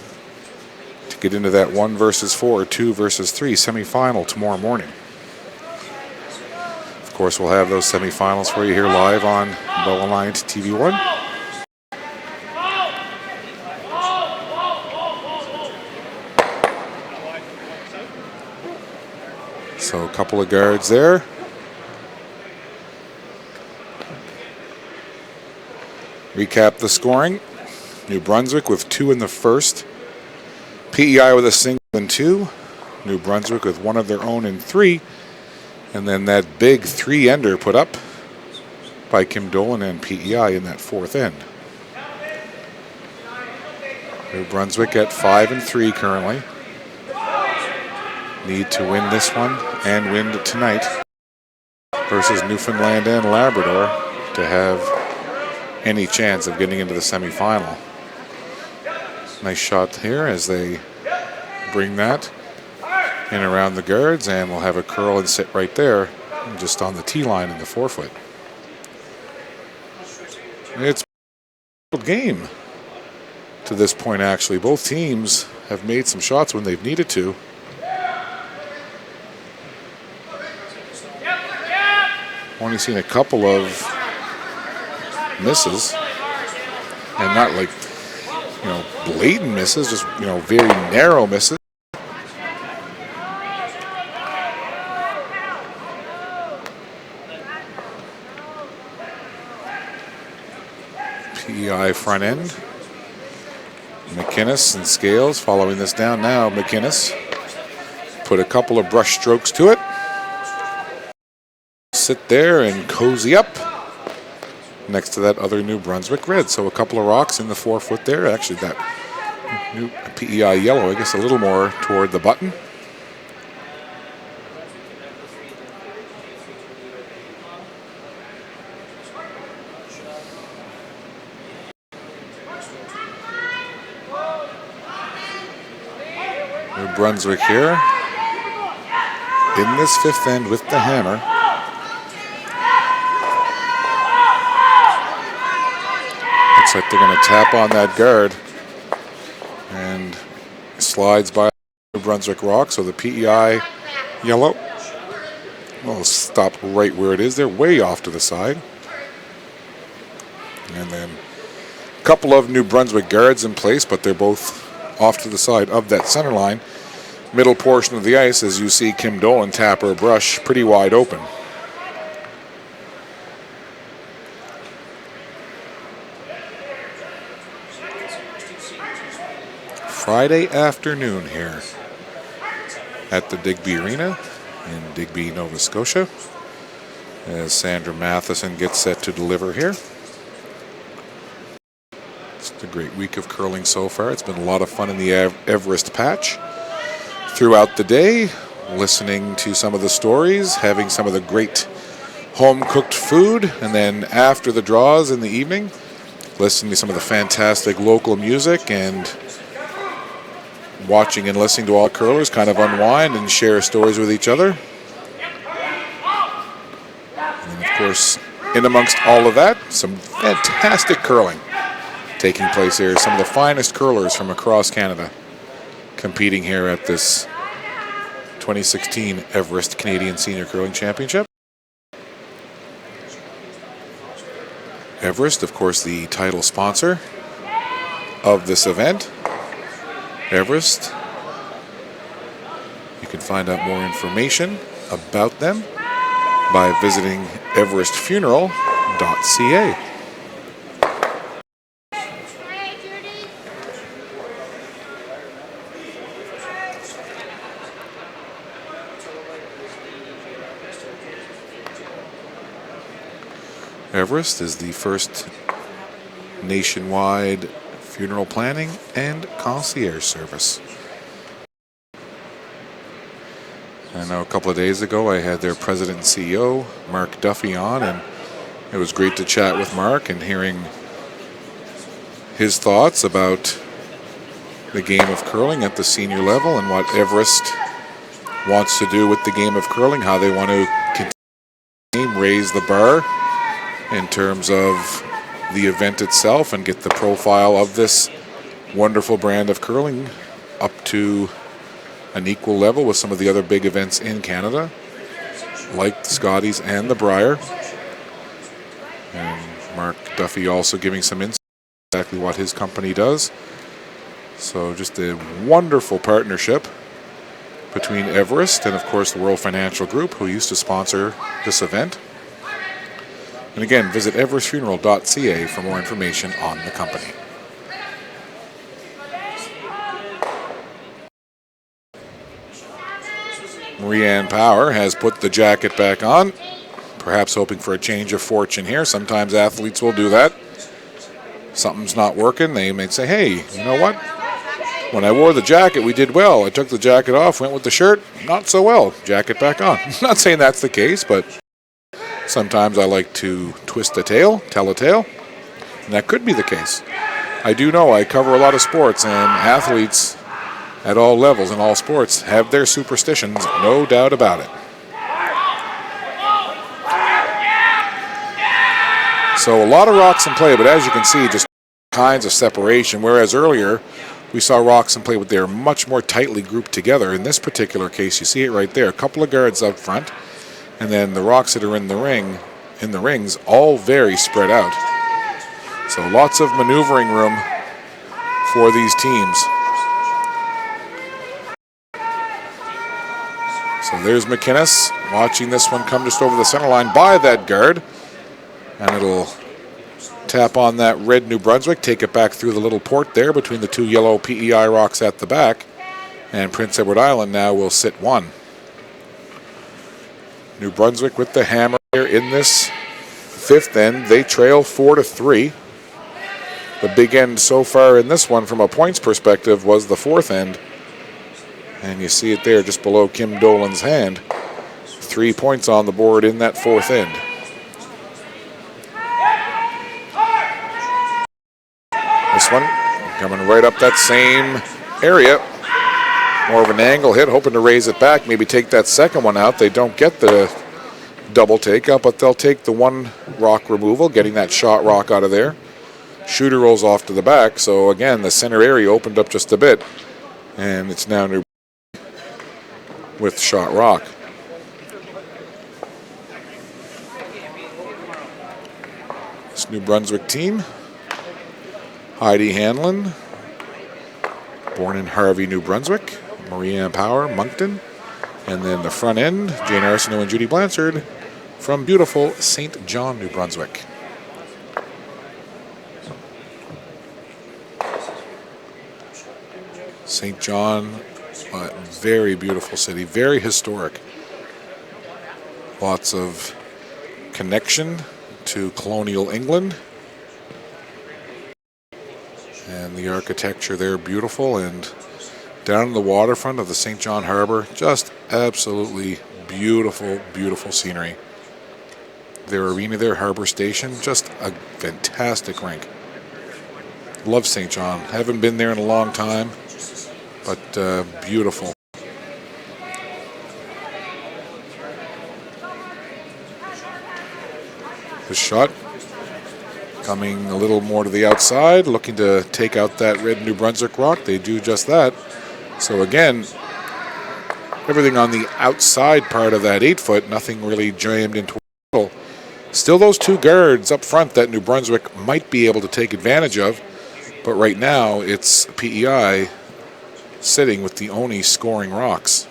to get into that 1 versus 4, 2 versus 3 semifinal tomorrow morning. Of course, we'll have those semifinals for you here live on Bell Aligned TV1. So a couple of guards there. Recap the scoring. New Brunswick with 2 in the first. PEI with a single and 2. New Brunswick with 1 of their own in 3. And then that big 3-ender put up by Kim Dolan and PEI in that fourth end. New Brunswick at 5-3 currently. Need to win this one and win tonight versus Newfoundland and Labrador to have any chance of getting into the semifinal. Nice shot here as they bring that in around the guards, and we'll have a curl and sit right there just on the tee line in the forefoot. It's a game to this point, actually. Both teams have made some shots when they've needed to. Only seen a couple of misses, and not like, blatant misses, just, very narrow misses. PEI front end. McInnes and Scales following this down now. McInnes put a couple of brush strokes to it. Sit there and cozy up next to that other New Brunswick red. So a couple of rocks in the forefoot there. Actually, that new PEI yellow, I guess, a little more toward the button. New Brunswick here in this fifth end with the hammer. Looks like they're going to tap on that guard, and slides by New Brunswick rock. So the PEI yellow will stop right where it is. They're way off to the side. And then a couple of New Brunswick guards in place, but they're both off to the side of that center line. Middle portion of the ice, as you see Kim Dolan tap her brush pretty wide open. Friday afternoon here at the Digby Arena in Digby, Nova Scotia, as Sandra Matheson gets set to deliver here. It's a great week of curling so far. It's been a lot of fun in the Everest patch throughout the day, listening to some of the stories, having some of the great home-cooked food, and then after the draws in the evening, listening to some of the fantastic local music and watching and listening to all curlers kind of unwind and share stories with each other. And of course, in amongst all of that, some fantastic curling taking place here. Some of the finest curlers from across Canada competing here at this 2016 Everest Canadian Senior Curling Championship. Everest, of course, the title sponsor of this event. Everest, you can find out more information about them by visiting everestfuneral.ca. Everest is the first nationwide funeral planning and concierge service. I know a couple of days ago I had their president and CEO, Mark Duffy, on, and it was great to chat with Mark and hearing his thoughts about the game of curling at the senior level and what Everest wants to do with the game of curling, how they want to continue, raise the bar in terms of the event itself and get the profile of this wonderful brand of curling up to an equal level with some of the other big events in Canada, like the Scotties and the Brier. And Mark Duffy also giving some insight on exactly what his company does. So just a wonderful partnership between Everest and, of course, the World Financial Group, who used to sponsor this event. And again, visit everestfuneral.ca for more information on the company. Marie-Anne Power has put the jacket back on, perhaps hoping for a change of fortune here. Sometimes athletes will do that. Something's not working. They may say, hey, you know what? When I wore the jacket, we did well. I took the jacket off, went with the shirt, not so well. Jacket back on. Not saying that's the case, but sometimes I like to twist a tale, tell a tale, and that could be the case. I do know I cover a lot of sports, and athletes at all levels in all sports have their superstitions, no doubt about it. So a lot of rocks in play, but as you can see, just kinds of separation, whereas earlier we saw rocks in play, but they're much more tightly grouped together. In this particular case, you see it right there, a couple of guards up front, and then the rocks that are in the rings, all very spread out. So lots of maneuvering room for these teams. So there's McInnes watching this one come just over the center line by that guard. And it'll tap on that red New Brunswick, take it back through the little port there between the two yellow PEI rocks at the back. And Prince Edward Island now will sit one. New Brunswick with the hammer here in this fifth end. They trail 4-3. The big end so far in this one from a points perspective was the fourth end. And you see it there just below Kim Dolan's hand. 3 points on the board in that fourth end. This one coming right up that same area. More of an angle hit, hoping to raise it back, maybe take that second one out. They don't get the double takeout, but they'll take the one rock removal, getting that shot rock out of there. Shooter rolls off to the back, so again, the center area opened up just a bit, and it's now New with shot rock. This New Brunswick team, Heidi Hanlon, born in Harvey, New Brunswick, Marie-Anne Power, Moncton, and then the front end, Jane Arsenault and Judy Blanchard from beautiful St. John, New Brunswick. St. John, a very beautiful city, very historic. Lots of connection to colonial England. And the architecture there, beautiful, and down in the waterfront of the St. John Harbor, just absolutely beautiful, beautiful scenery. Their arena there, Harbor Station, just a fantastic rink. Love St. John. Haven't been there in a long time. but beautiful. The shot coming a little more to the outside, looking to take out that red New Brunswick rock. They do just that. So again, everything on the outside part of that 8-foot, nothing really jammed into the middle. Still those two guards up front that New Brunswick might be able to take advantage of, but right now it's PEI sitting with the only scoring rocks.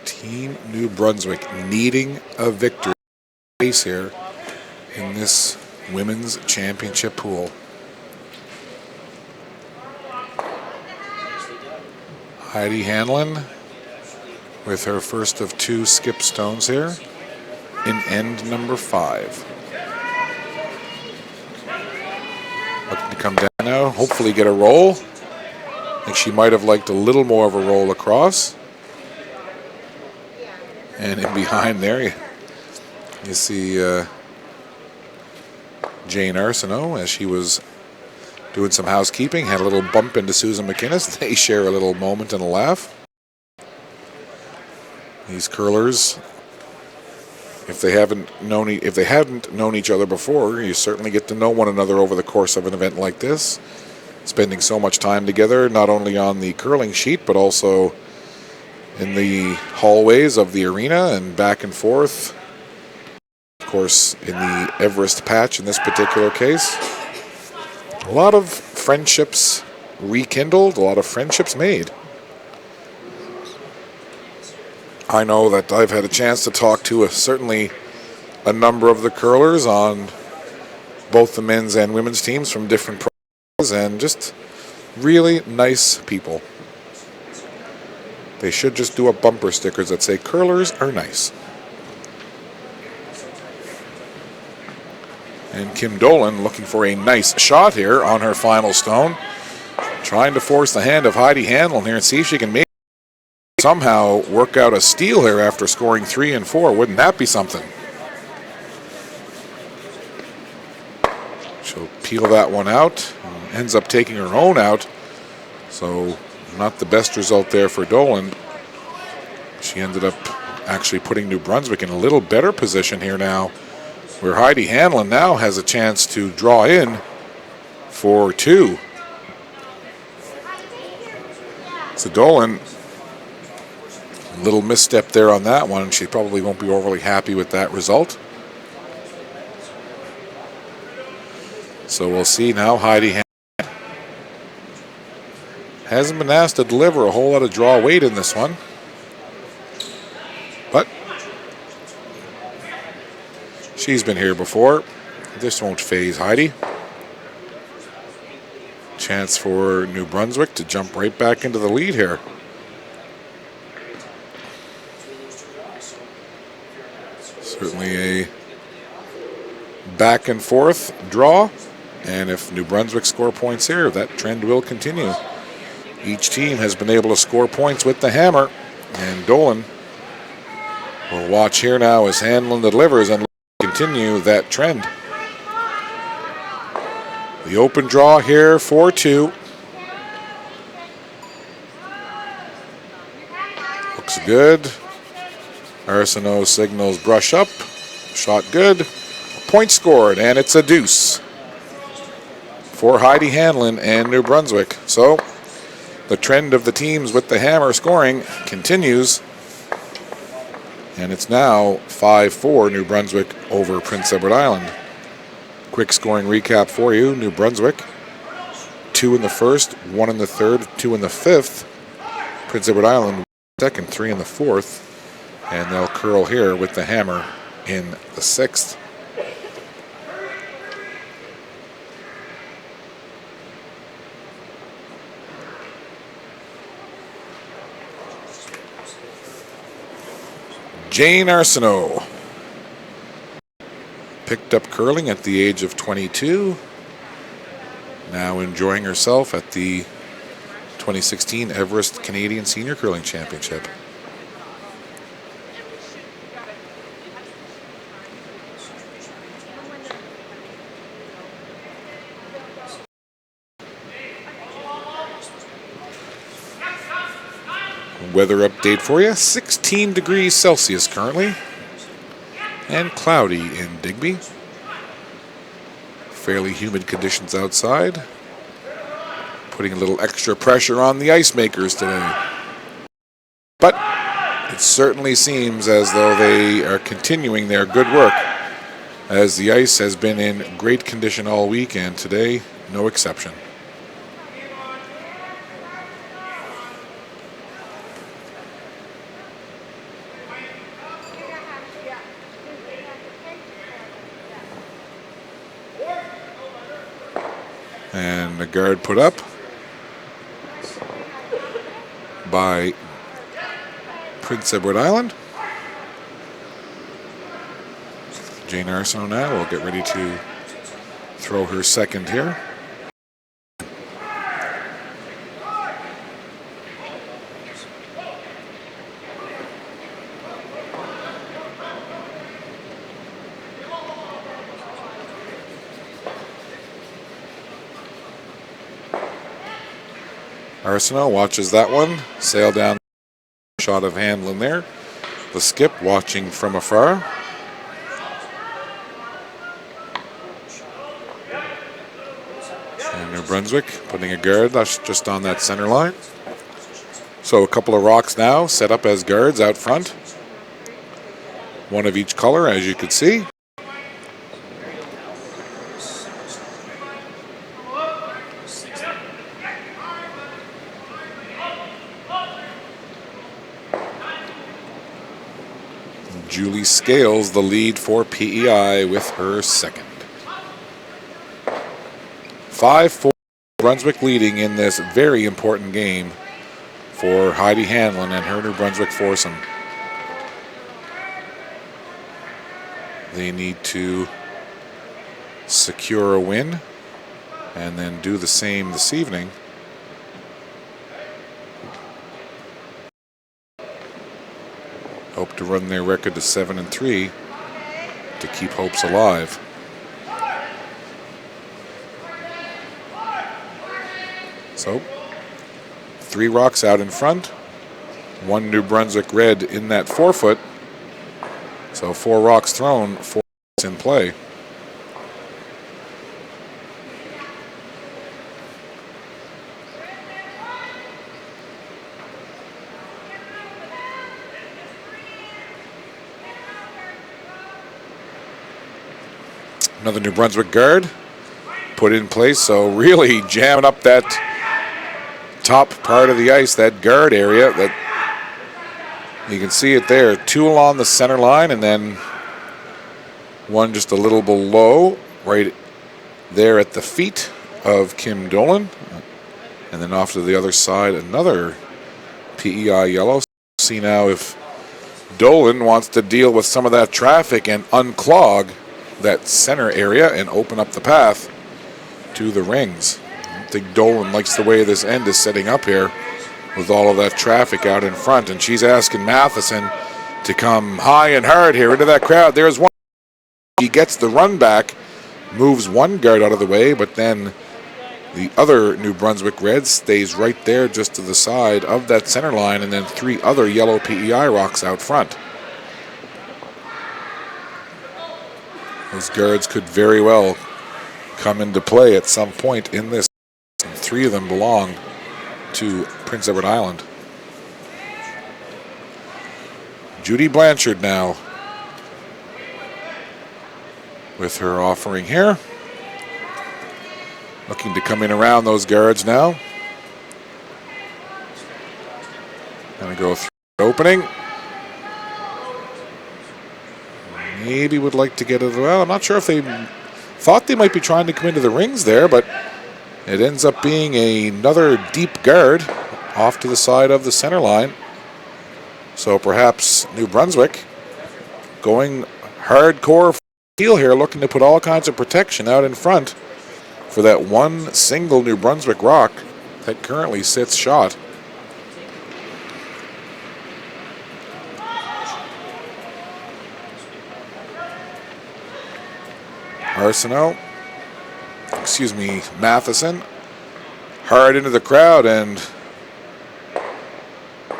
Team New Brunswick needing a victory here in this women's championship pool. Heidi Hanlon with her first of 2 skip stones here in end number 5. Looking to come down now, hopefully get a roll. I think she might have liked a little more of a roll across. And in behind there, you see Jane Arsenault as she was doing some housekeeping, had a little bump into Susan McInnes. They share a little moment and a laugh. These curlers, if they hadn't known each other before, you certainly get to know one another over the course of an event like this. Spending so much time together, not only on the curling sheet, but also in the hallways of the arena and back and forth. Of course, in the Everest patch in this particular case. A lot of friendships rekindled, a lot of friendships made. I know that I've had a chance to talk to certainly a number of the curlers on both the men's and women's teams from different provinces, and just really nice people. They should just do up bumper stickers that say curlers are nice. And Kim Dolan looking for a nice shot here on her final stone. Trying to force the hand of Heidi Hanlon here and see if she can maybe somehow work out a steal here after scoring 3 and 4. Wouldn't that be something? She'll peel that one out. Ends up taking her own out. So not the best result there for Dolan. She ended up actually putting New Brunswick in a little better position here now, where Heidi Hanlon now has a chance to draw in for 2. So Dolan, a little misstep there on that one. She probably won't be overly happy with that result. So we'll see now. Heidi Hanlon hasn't been asked to deliver a whole lot of draw weight in this one. But she's been here before. This won't faze Heidi. Chance for New Brunswick to jump right back into the lead here. Certainly a back and forth draw. And if New Brunswick score points here, that trend will continue. Each team has been able to score points with the hammer, and Dolan will watch here now as Hanlon delivers and continue that trend. The open draw here for 2. Looks good. Arsenault signals brush up. Shot good. Point scored, and it's a deuce for Heidi Hanlon and New Brunswick. So the trend of the teams with the hammer scoring continues. And it's now 5-4 New Brunswick over Prince Edward Island. Quick scoring recap for you. New Brunswick, 2 in the first, 1 in the third, 2 in the fifth. Prince Edward Island, second, 3 in the fourth. And they'll curl here with the hammer in the sixth. Jane Arsenault picked up curling at the age of 22. Now enjoying herself at the 2016 Everest Canadian Senior Curling Championship. Weather update for you. 16 degrees Celsius currently. And cloudy in Digby. Fairly humid conditions outside. Putting a little extra pressure on the ice makers today. But it certainly seems as though they are continuing their good work, as the ice has been in great condition all week, and today no exception. And the guard put up by Prince Edward Island. Jane Arsenault now will get ready to throw her second here. Arsenault watches that one sail down. Shot of Hanlon there. The skip watching from afar. And New Brunswick putting a guard that's just on that center line. So a couple of rocks now set up as guards out front. One of each color, as you could see. Julie Scales the lead for PEI with her second. 5-4 Brunswick leading in this very important game for Heidi Hanlon and her New Brunswick foursome. They need to secure a win and then do the same this evening. Hope to run their record to 7-3 to keep hopes alive. So, 3 rocks out in front, 1 New Brunswick red in that 4-foot. So 4 rocks thrown, 4 in play. Another New Brunswick guard put in place, so really jamming up that top part of the ice, that guard area. That you can see it there. 2 along the center line, and then 1 just a little below, right there at the feet of Kim Dolan. And then off to the other side, another PEI yellow. See now if Dolan wants to deal with some of that traffic and unclog that center area and open up the path to the rings. I think Dolan likes the way this end is setting up here with all of that traffic out in front, and she's asking Matheson to come high and hard here into that crowd. There's one. He gets the run back, moves 1 guard out of the way, but then the other New Brunswick red stays right there just to the side of that center line, and then 3 other yellow PEI rocks out front. Those guards could very well come into play at some point in this. 3 of them belong to Prince Edward Island. Judy Blanchard now with her offering here. Looking to come in around those guards now. Gonna go through the opening. Maybe would like to get it. Well, I'm not sure if they thought they might be trying to come into the rings there, but it ends up being another deep guard off to the side of the center line. So perhaps New Brunswick going hardcore heel here, looking to put all kinds of protection out in front for that one single New Brunswick rock that currently sits shot. Matheson, hard into the crowd and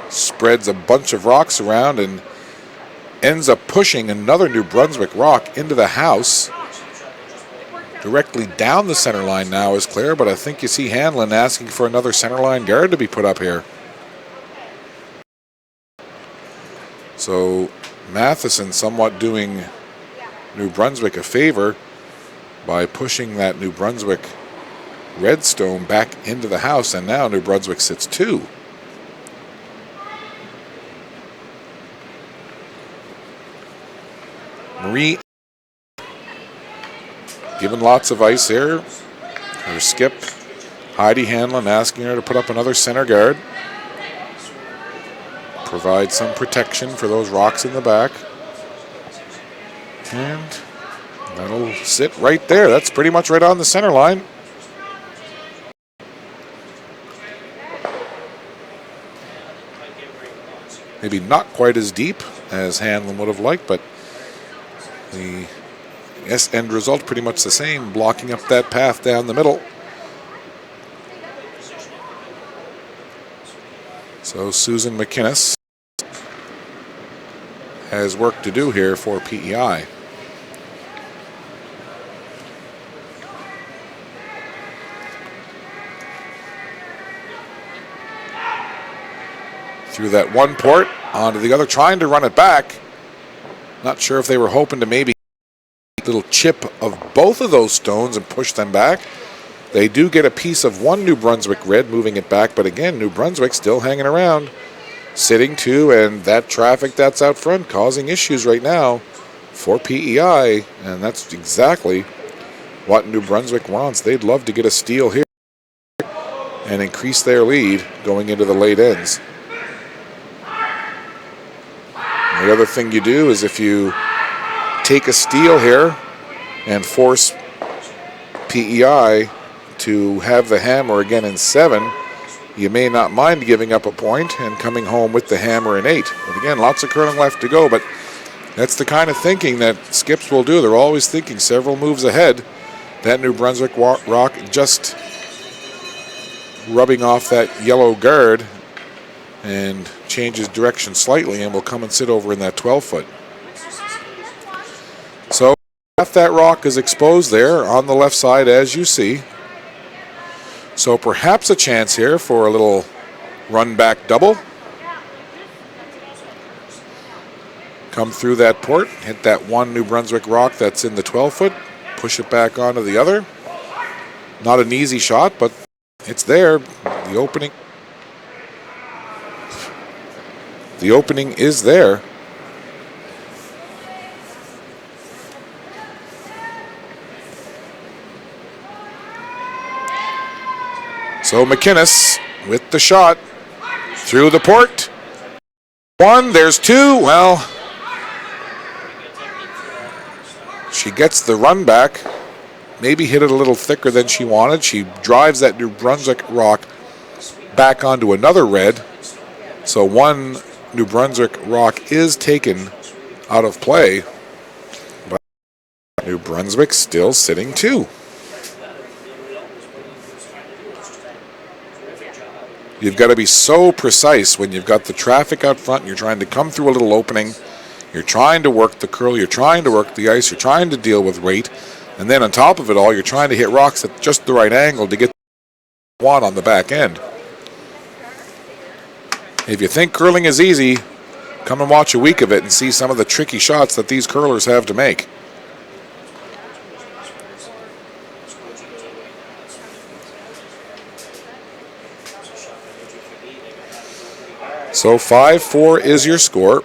spreads a bunch of rocks around and ends up pushing another New Brunswick rock into the house. Directly down the center line now is clear, but I think you see Hanlon asking for another center line guard to be put up here. So Matheson somewhat doing New Brunswick a favor by pushing that New Brunswick Redstone back into the house, and now New Brunswick sits 2. Marie given lots of ice here. Her skip, Heidi Hanlon, asking her to put up another center guard. Provide some protection for those rocks in the back. And that'll sit right there. That's pretty much right on the center line. Maybe not quite as deep as Hanlon would have liked, but the end result pretty much the same, blocking up that path down the middle. So Susan McInnes has work to do here for PEI. Through that one port, onto the other, trying to run it back. Not sure if they were hoping to maybe get a little chip of both of those stones and push them back. They do get a piece of one New Brunswick red moving it back, but again, New Brunswick still hanging around, sitting 2, and that traffic that's out front causing issues right now for PEI, and that's exactly what New Brunswick wants. They'd love to get a steal here and increase their lead going into the late ends. The other thing you do is if you take a steal here and force PEI to have the hammer again in 7, you may not mind giving up a point and coming home with the hammer in 8. But again, lots of curling left to go, but that's the kind of thinking that skips will do. They're always thinking several moves ahead. That New Brunswick rock just rubbing off that yellow guard and changes direction slightly and will come and sit over in that 12-foot. So half that rock is exposed there on the left side, as you see. So perhaps a chance here for a little run back double. Come through that port, hit that one New Brunswick rock that's in the 12-foot, push it back onto the other. Not an easy shot, but it's there. The opening is there. So McInnes with the shot through the port. 1, there's 2. Well, she gets the run back. Maybe hit it a little thicker than she wanted. She drives that New Brunswick rock back onto another red. So one New Brunswick rock is taken out of play, but New Brunswick still sitting 2. You've got to be so precise when you've got the traffic out front and you're trying to come through a little opening. You're trying to work the curl, you're trying to work the ice, you're trying to deal with weight, and then on top of it all, you're trying to hit rocks at just the right angle to get one on the back end. If you think curling is easy, come and watch a week of it and see some of the tricky shots that these curlers have to make. So 5-4 is your score.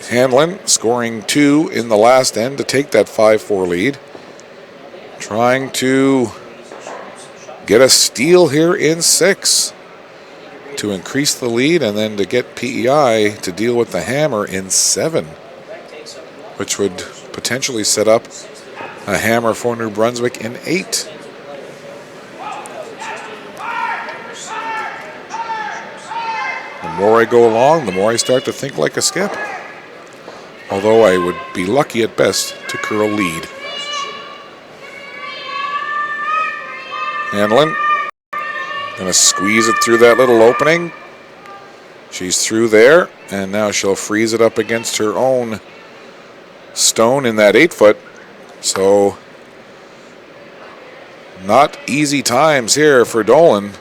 Hanlon scoring 2 in the last end to take that 5-4 lead. Trying to get a steal here in 6 to increase the lead and then to get PEI to deal with the hammer in 7. which would potentially set up a hammer for New Brunswick in 8. The more I go along, the more I start to think like a skip. Although I would be lucky at best to curl lead. Hanlon gonna squeeze it through that little opening. She's through there, and now she'll freeze it up against her own stone in that 8-foot. So not easy times here for Dolan.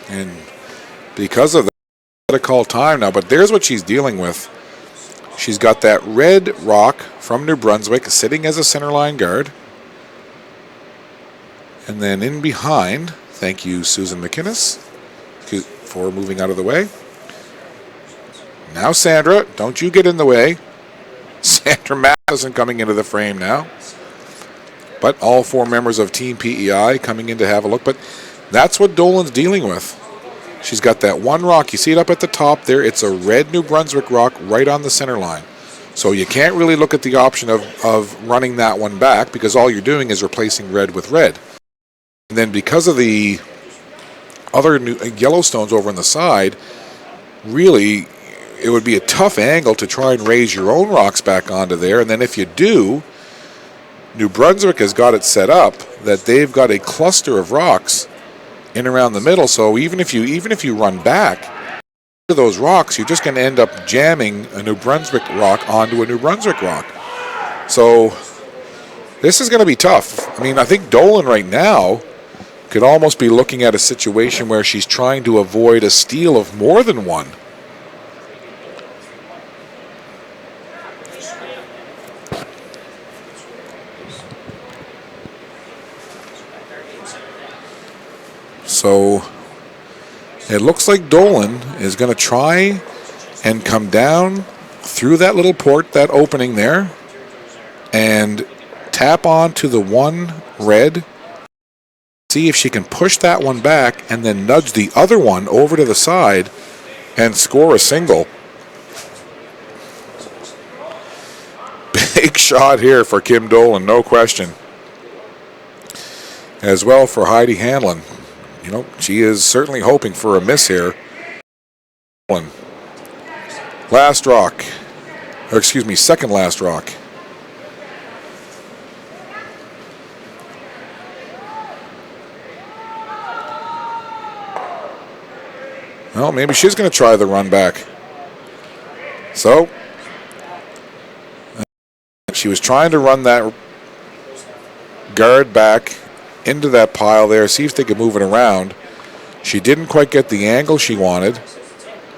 And because of that, I call time now, but there's what she's dealing with. She's got that red rock from New Brunswick sitting as a centerline guard. And then in behind, thank you, Susan McInnes, for moving out of the way. Now Sandra, don't you get in the way. Sandra Matheson coming into the frame now. But all 4 members of Team PEI coming in to have a look. But that's what Dolan's dealing with. She's got that one rock. You see it up at the top there. It's a red New Brunswick rock right on the center line. So you can't really look at the option of running that one back because all you're doing is replacing red with red. And then because of the other yellow stones over on the side, really it would be a tough angle to try and raise your own rocks back onto there. And then if you do, New Brunswick has got it set up that they've got a cluster of rocks in around the middle. So even if you run back to those rocks, you're just going to end up jamming a New Brunswick rock onto a New Brunswick rock. So this is going to be tough. I mean, I think Dolan right now could almost be looking at a situation where she's trying to avoid a steal of more than one. So it looks like Dolan is going to try and come down through that little port, that opening there, and tap onto the one red. See if she can push that one back and then nudge the other one over to the side and score a single. Big shot here for Kim Dolan, no question. As well for Heidi Hanlon. You know, she is certainly hoping for a miss here. Last rock. Or excuse me, second last rock. Well, maybe she's going to try the run back. So, she was trying to run that guard back into that pile there, see if they could move it around. She didn't quite get the angle she wanted.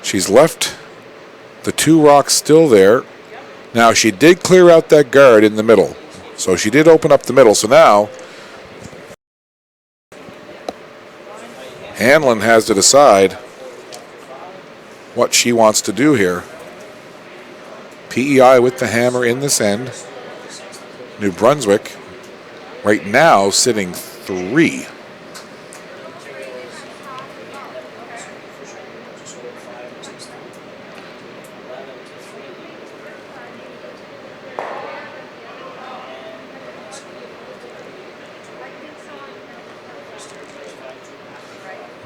She's left the 2 rocks still there. Now, she did clear out that guard in the middle. So she did open up the middle. So now, Hanlon has to decide what she wants to do here. PEI with the hammer in this end. New Brunswick right now sitting 3.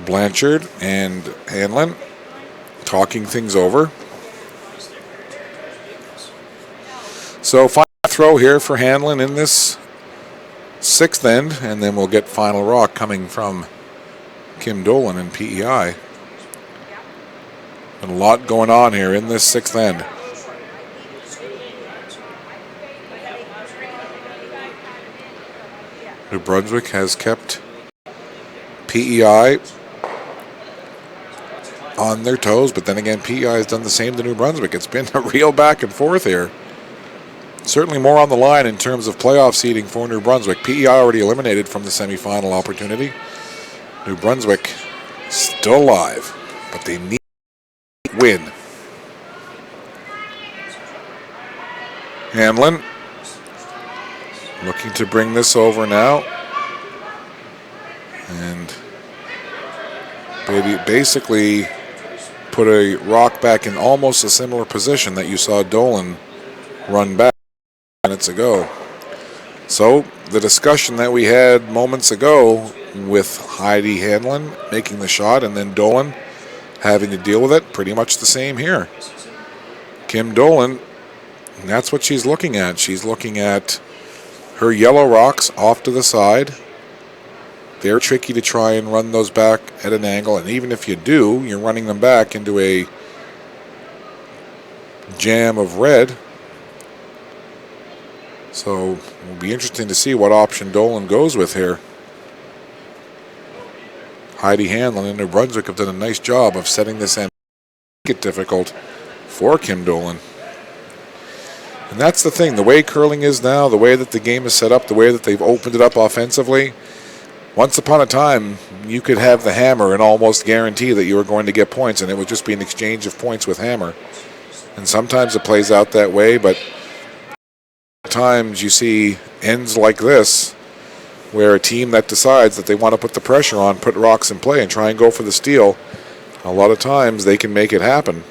Blanchard and Hanlon talking things over. So final throw here for Hanlon in this 6th end, and then we'll get final rock coming from Kim Dolan and PEI. And a lot going on here in this 6th end. New Brunswick has kept PEI on their toes, but then again, PEI has done the same to New Brunswick. It's been a real back and forth here. Certainly more on the line in terms of playoff seeding for New Brunswick. PEI already eliminated from the semifinal opportunity. New Brunswick still alive, but they need to win. Hanlon looking to bring this over now. And basically put a rock back in almost a similar position that you saw Dolan run back minutes ago. So the discussion that we had moments ago with Heidi Hanlon making the shot and then Dolan having to deal with it, pretty much the same here. Kim Dolan, that's what she's looking at. She's looking at her yellow rocks off to the side. They're tricky to try and run those back at an angle, and even if you do, you're running them back into a jam of red. So it'll be interesting to see what option Dolan goes with here. Heidi Hanlon and New Brunswick have done a nice job of setting this end, make it difficult for Kim Dolan. And that's the thing, the way curling is now, the way that the game is set up, the way that they've opened it up offensively. Once upon a time, you could have the hammer and almost guarantee that you were going to get points, and it would just be an exchange of points with hammer. And sometimes it plays out that way, but times you see ends like this, where a team that decides that they want to put the pressure on, put rocks in play, and try and go for the steal, a lot of times they can make it happen.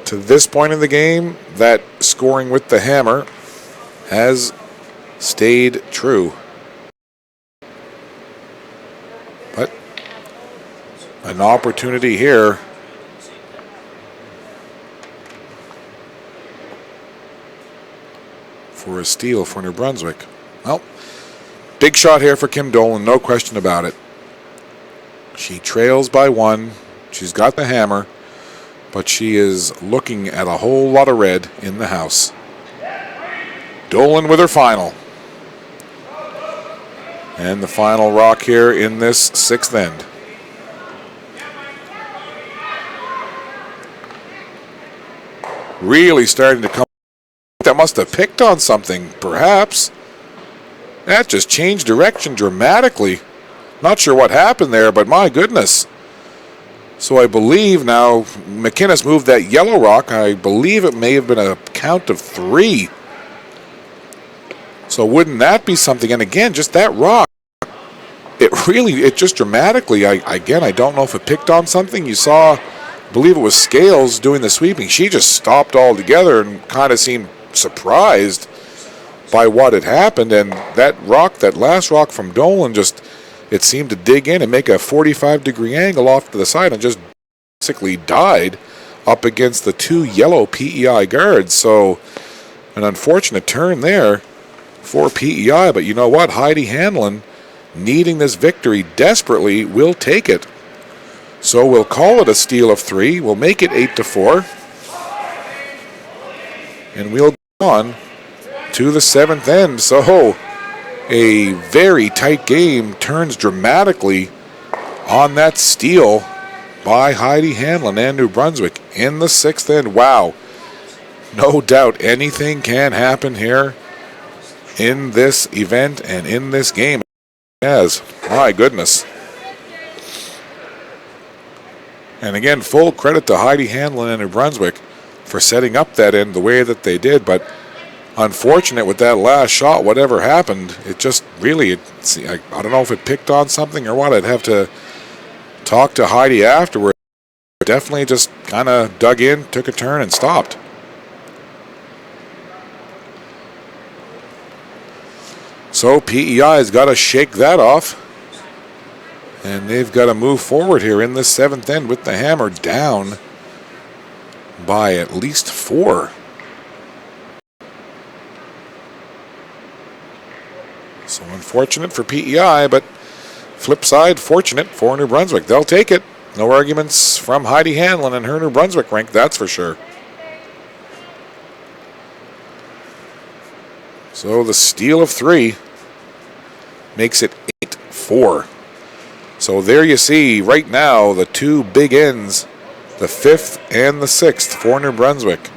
To this point in the game, that scoring with the hammer has stayed true. But an opportunity here for a steal for New Brunswick. Well, big shot here for Kim Dolan, no question about it. She trails by one. She's got the hammer, but she is looking at a whole lot of red in the house. Dolan with her final. And the final rock here in this sixth end. Really starting to come. That must have picked on something, perhaps. That just changed direction dramatically. Not sure what happened there, but my goodness. So I believe now McInnes moved that yellow rock. I believe it may have been a count of 3. So wouldn't that be something? And again, just that rock, it just dramatically, I don't know if it picked on something. You saw, I believe it was Scales doing the sweeping. She just stopped altogether and kind of seemed surprised by what had happened. And that rock, that last rock from Dolan, just, it seemed to dig in and make a 45-degree angle off to the side and just basically died up against the 2 yellow PEI guards. So an unfortunate turn there for PEI. But you know what? Heidi Hanlon, needing this victory desperately, will take it. So we'll call it a steal of 3. We'll make it 8-4. And we'll go on to the 7th end. So a very tight game turns dramatically on that steal by Heidi Hanlon and New Brunswick in the 6th end. Wow. No doubt anything can happen here in this event and in this game. Yes, my goodness. And again, full credit to Heidi Hanlon and New Brunswick for setting up that end the way that they did. But unfortunate with that last shot, whatever happened, it just really, I don't know if it picked on something or what. I'd have to talk to Heidi afterward. Definitely just kind of dug in, took a turn, and stopped. So PEI's got to shake that off. And they've got to move forward here in this 7th end with the hammer down by at least 4. So unfortunate for PEI, but flip side, fortunate for New Brunswick. They'll take it. No arguments from Heidi Hanlon and her New Brunswick rank, that's for sure. So the steal of 3 makes it 8-4. So there you see right now the 2 big ends, the 5th and the 6th for New Brunswick.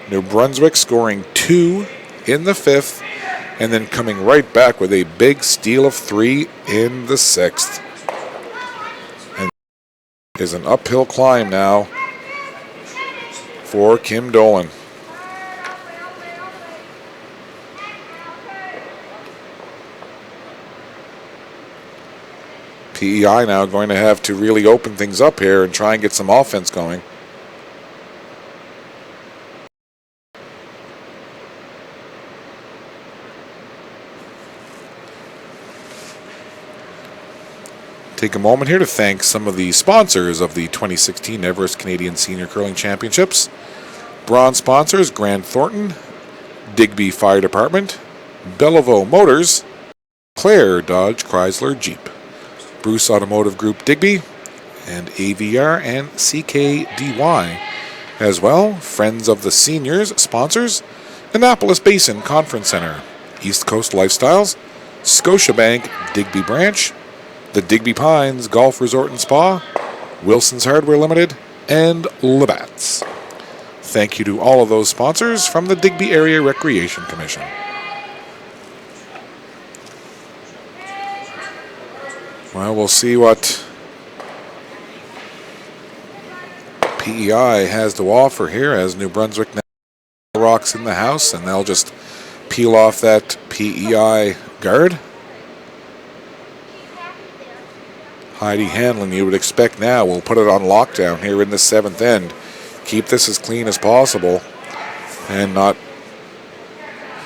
New Brunswick scoring 2 in the 5th and then coming right back with a big steal of 3 in the 6th. And is an uphill climb now for Kim Dolan. PEI now going to have to really open things up here and try and get some offense going. Take a moment here to thank some of the sponsors of the 2016 Everest Canadian Senior Curling Championships. Bronze sponsors: Grant Thornton, Digby Fire Department, Bellevue Motors, Claire Dodge Chrysler Jeep, Bruce Automotive Group Digby, and AVR and CKDY. As well, Friends of the Seniors sponsors: Annapolis Basin Conference Center, East Coast Lifestyles, Scotiabank Digby Branch, the Digby Pines Golf Resort and Spa, Wilson's Hardware Limited, and Labatt's. Thank you to all of those sponsors from the Digby Area Recreation Commission. Well, we'll see what PEI has to offer here as New Brunswick now rocks in the house, and they'll just peel off that PEI guard. Heidi Hanlon, you would expect now, will put it on lockdown here in the 7th end. Keep this as clean as possible and not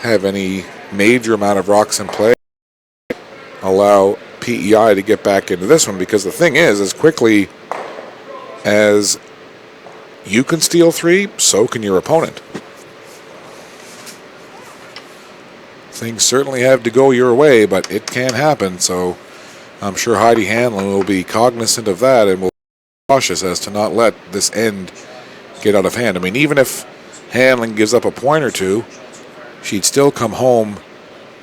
have any major amount of rocks in play. Allow PEI to get back into this one, because the thing is, as quickly as you can steal 3, so can your opponent. Things certainly have to go your way, but it can happen, so I'm sure Heidi Hanlon will be cognizant of that and will be cautious as to not let this end get out of hand. I mean, even if Hanlon gives up a point or two, she'd still come home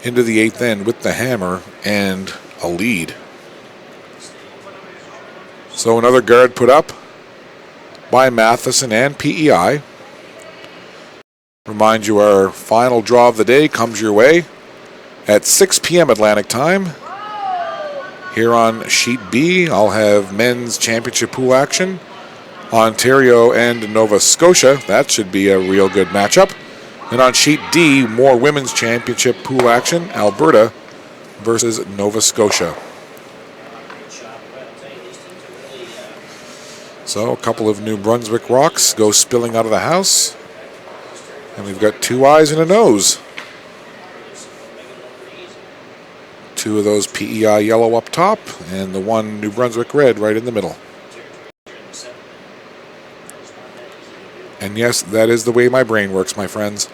into the 8th end with the hammer and a lead. So another guard put up by Matheson and PEI. Remind you, our final draw of the day comes your way at 6 p.m. Atlantic time. Here on Sheet B, I'll have men's championship pool action. Ontario and Nova Scotia. That should be a real good matchup. And on Sheet D, more women's championship pool action. Alberta versus Nova Scotia. So a couple of New Brunswick rocks go spilling out of the house. And we've got 2 eyes and a nose. 2 of those PEI yellow up top, and the 1 New Brunswick red right in the middle. And yes, that is the way my brain works, my friends.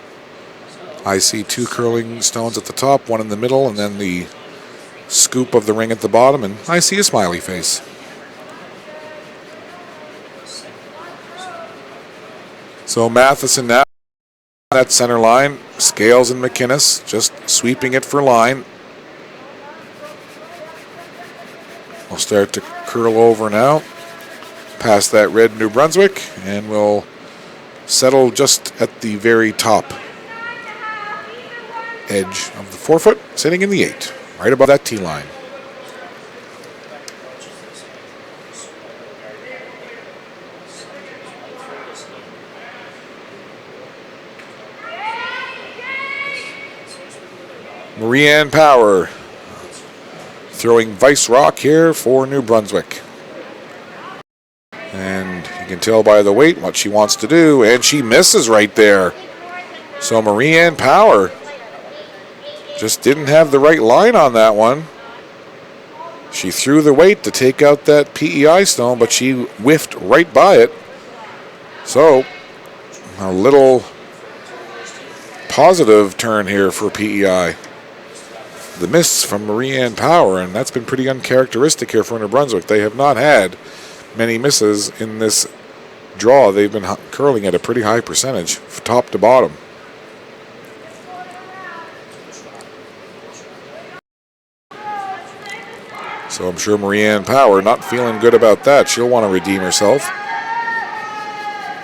I see 2 curling stones at the top, 1 in the middle, and then the scoop of the ring at the bottom, and I see a smiley face. So Matheson now on that center line. Scales and McInnes just sweeping it for line. We'll start to curl over now past that red New Brunswick, and we'll settle just at the very top edge of the 4-foot, sitting in the 8, right above that tee line. Marie-Anne Power throwing Vice Rock here for New Brunswick. And you can tell by the weight what she wants to do, and she misses right there. So Marie-Anne Power just didn't have the right line on that one. She threw the weight to take out that PEI stone, but she whiffed right by it. So a little positive turn here for PEI. The miss from Marie-Anne Power, and that's been pretty uncharacteristic here for New Brunswick. They have not had many misses in this draw. They've been curling at a pretty high percentage, top to bottom. So I'm sure Marie-Anne Power not feeling good about that. She'll want to redeem herself.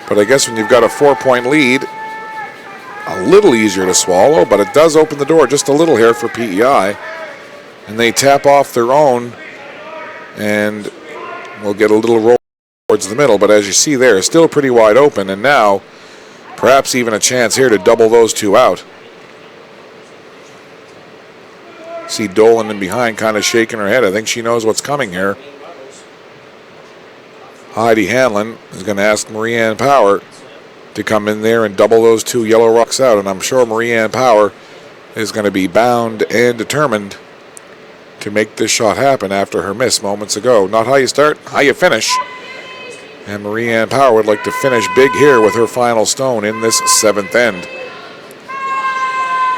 But I guess when you've got a 4-point lead, a little easier to swallow, but it does open the door just a little here for PEI. And they tap off their own, and we'll get a little roll towards the middle. But as you see there, still pretty wide open, and now perhaps even a chance here to double those 2 out. See Dolan in behind kind of shaking her head. I think she knows what's coming here. Heidi Hanlon is going to ask Marie-Anne Power to come in there and double those two yellow rocks out. And I'm sure Marie-Anne Power is going to be bound and determined to make this shot happen after her miss moments ago. Not how you start, how you finish. And Marie-Anne Power would like to finish big here with her final stone in this 7th end.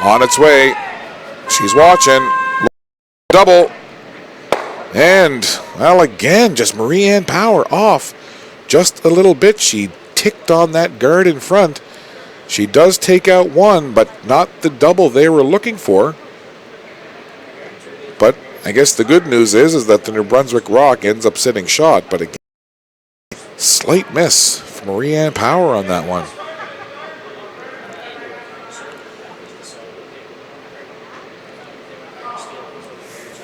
On its way. She's watching. Double. And, well, again, just Marie-Anne Power off just a little bit. She ticked on that guard in front. She does take out one, but not the double they were looking for. But I guess the good news is that the New Brunswick rock ends up sitting shot. But again, slight miss for Marie-Anne Power on that one.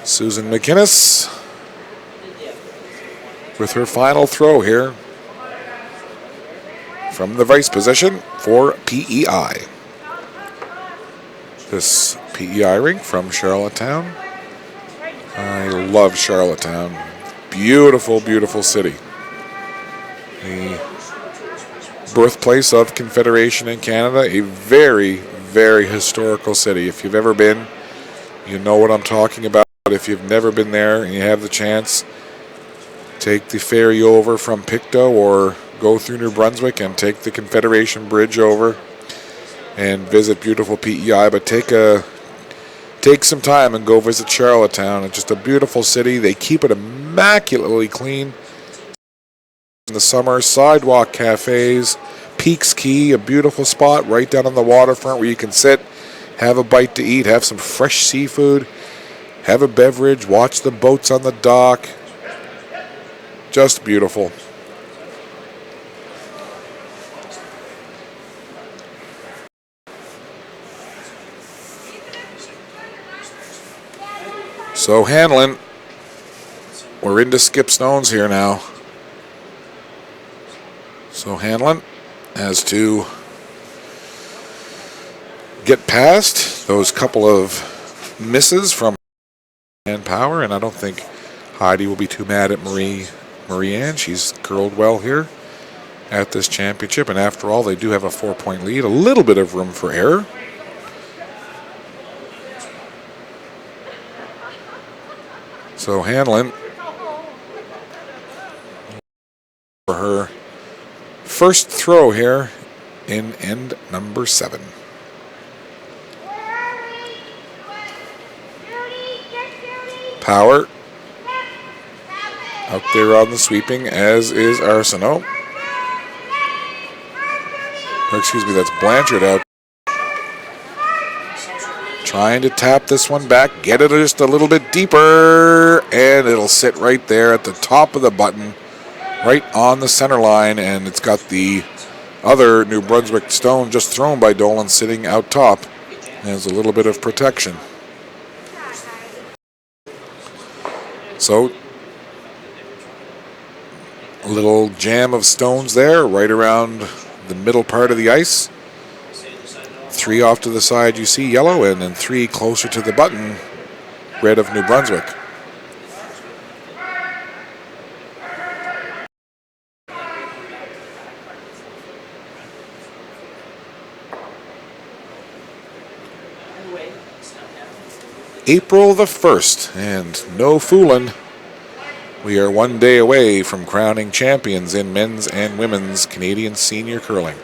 Susan McInnes with her final throw here from the vice position for PEI. This PEI rink from Charlottetown. I love Charlottetown. Beautiful, beautiful city. The birthplace of Confederation in Canada. A very, very historical city. If you've ever been, you know what I'm talking about. If you've never been there and you have the chance, take the ferry over from Pictou or go through New Brunswick and take the Confederation Bridge over and visit beautiful PEI. But take some time and go visit Charlottetown. It's just a beautiful city. They keep it immaculately clean in the summer. Sidewalk cafes, Peaks Quay, a beautiful spot right down on the waterfront where you can sit, have a bite to eat, have some fresh seafood, have a beverage, watch the boats on the dock. Just beautiful. So Hanlon, we're into skip stones here now. So Hanlon has to get past those couple of misses from and Power, and I don't think Heidi will be too mad at Marie-Anne. She's curled well here at this championship, and after all, they do have a 4-point lead. A little bit of room for error. So Hanlon, for her first throw here in end number 7. Power out there on the sweeping, as is Arsenault. Or excuse me, that's Blanchard out. Trying to tap this one back, get it just a little bit deeper, and it'll sit right there at the top of the button, right on the center line, and it's got the other New Brunswick stone just thrown by Dolan sitting out top. There's a little bit of protection. So, a little jam of stones there, right around the middle part of the ice. 3 off to the side you see yellow, and then 3 closer to the button, red of New Brunswick. April the 1st, and no fooling. We are 1 day away from crowning champions in men's and women's Canadian senior curling.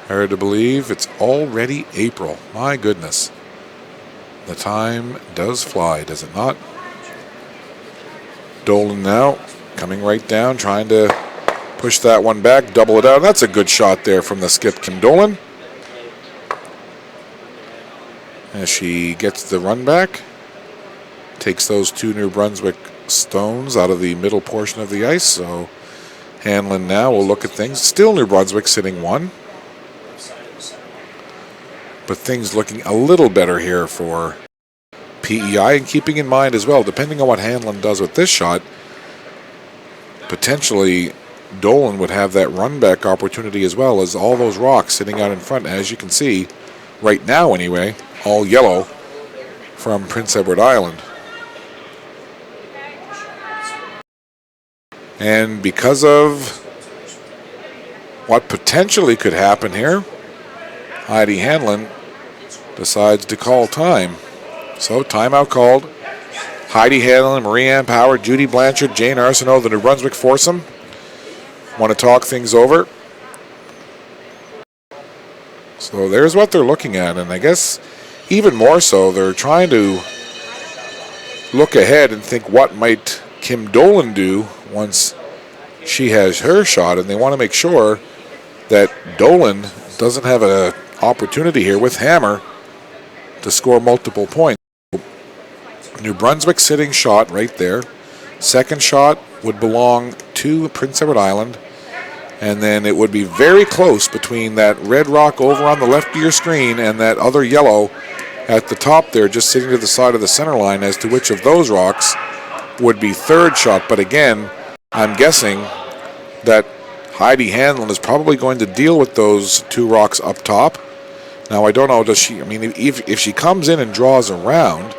Hard to believe it's already April. My goodness. The time does fly, does it not? Dolan now coming right down, trying to push that one back, double it out. That's a good shot there from the skip, Kim Dolan. As she gets the run back, takes those 2 New Brunswick stones out of the middle portion of the ice. So Hanlon now will look at things. Still New Brunswick sitting 1. But things looking a little better here for PEI, and keeping in mind as well, depending on what Hanlon does with this shot, potentially Dolan would have that run back opportunity as well, as all those rocks sitting out in front, as you can see right now anyway, all yellow from Prince Edward Island. And because of what potentially could happen here, Heidi Hanlon decides to call time. So timeout called. Heidi Hanlon, Marie-Anne Power, Judy Blanchard, Jane Arsenault, the New Brunswick foursome want to talk things over. So there's what they're looking at, and I guess even more so, they're trying to look ahead and think what might Kim Dolan do once she has her shot, and they want to make sure that Dolan doesn't have an opportunity here with Hammer to score multiple points. New Brunswick sitting shot right there. Second shot would belong to Prince Edward Island, and then it would be very close between that red rock over on the left of your screen and that other yellow at the top there, just sitting to the side of the center line, as to which of those rocks would be third shot. But again, I'm guessing that Heidi Hanlon is probably going to deal with those two rocks up top. Now, I don't know, does she, I mean, if she comes in and draws around,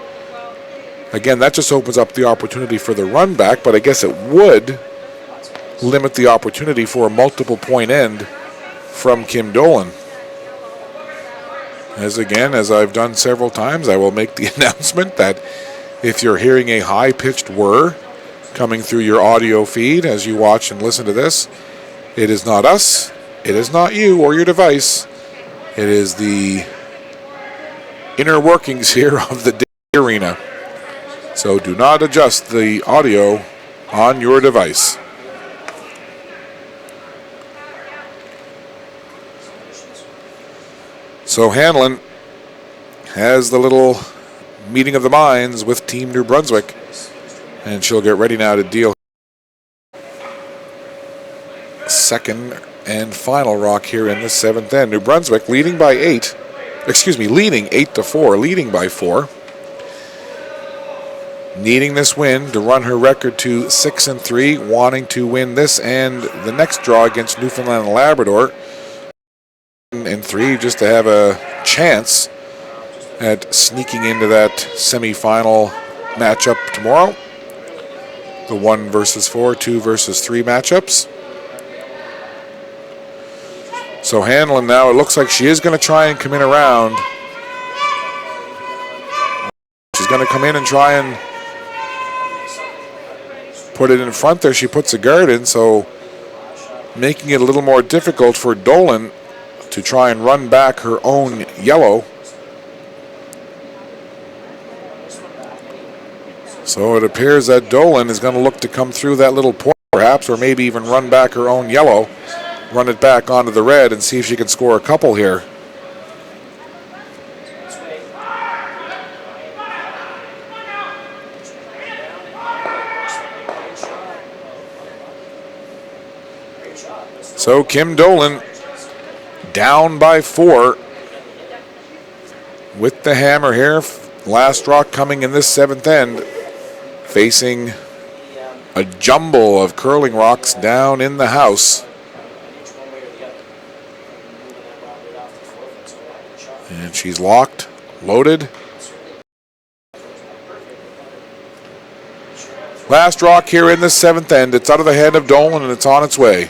again, that just opens up the opportunity for the run back, but I guess it would limit the opportunity for a multiple point end from Kim Dolan. As again, as I've done several times, I will make the announcement that if you're hearing a high-pitched whir coming through your audio feed as you watch and listen to this, it is not us, it is not you or your device, it is the inner workings here of the arena. So do not adjust the audio on your device. So Hanlon has the little meeting of the minds with Team New Brunswick, and she'll get ready now to deal second and final rock here in the seventh end. New Brunswick leading by 8, leading 8-4, leading by 4. Needing this win to run her record to 6-3, wanting to win this and the next draw against Newfoundland and Labrador. And 3, just to have a chance at sneaking into that semifinal matchup tomorrow. The 1 versus 4, 2 versus 3 matchups. So Hanlon now, it looks like she is going to try and come in around. She's going to come in and try and put it in front there. She puts a guard in, so making it a little more difficult for Dolan to try and run back her own yellow. So it appears that Dolan is going to look to come through that little point perhaps, or maybe even run back her own yellow, run it back onto the red and see if she can score a couple here. So Kim Dolan down by 4 with the hammer here. Last rock coming in this seventh end, facing a jumble of curling rocks down in the house. And she's locked, loaded. Last rock here in the seventh end. It's out of the hand of Dolan and it's on its way.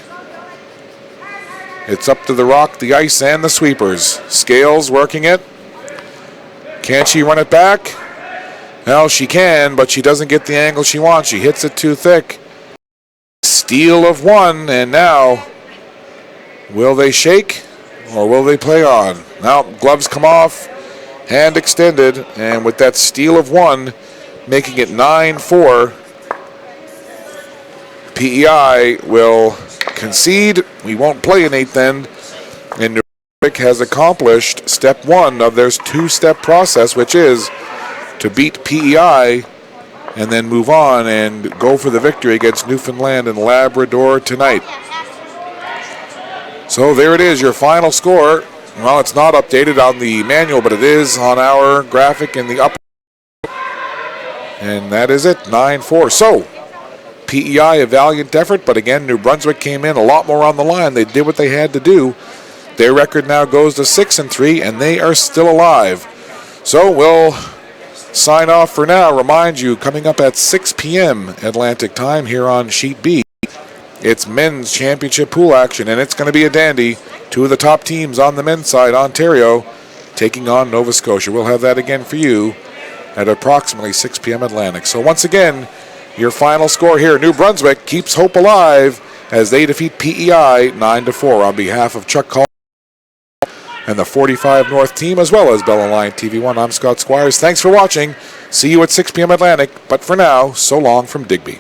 It's up to the rock, the ice, and the sweepers. Scales working it. Can she run it back? Well, she can, but she doesn't get the angle she wants. She hits it too thick. Steal of 1, and now, will they shake or will they play on? Now, gloves come off, hand extended, and with that steal of 1, making it 9-4, PEI will concede. We won't play an 8th end, and New Brunswick has accomplished step 1 of their 2-step process, which is to beat PEI and then move on and go for the victory against Newfoundland and Labrador tonight. So there it is, your final score. Well, it's not updated on the manual, but it is on our graphic in the upper. And that is it, 9-4. So PEI a valiant effort, but again, New Brunswick came in a lot more on the line. They did what they had to do. Their record now goes to 6-3, and they are still alive. So we'll sign off for now. Remind you, coming up at 6 p.m. Atlantic time here on Sheet B, it's men's championship pool action, and it's going to be a dandy. Two of the top teams on the men's side, Ontario, taking on Nova Scotia. We'll have that again for you at approximately 6 p.m. Atlantic. So once again, your final score here, New Brunswick keeps hope alive as they defeat PEI 9-4 on behalf of Chuck Call and the 45 North team, as well as Bella Line TV1. I'm Scott Squires. Thanks for watching. See you at 6 p.m. Atlantic. But for now, so long from Digby.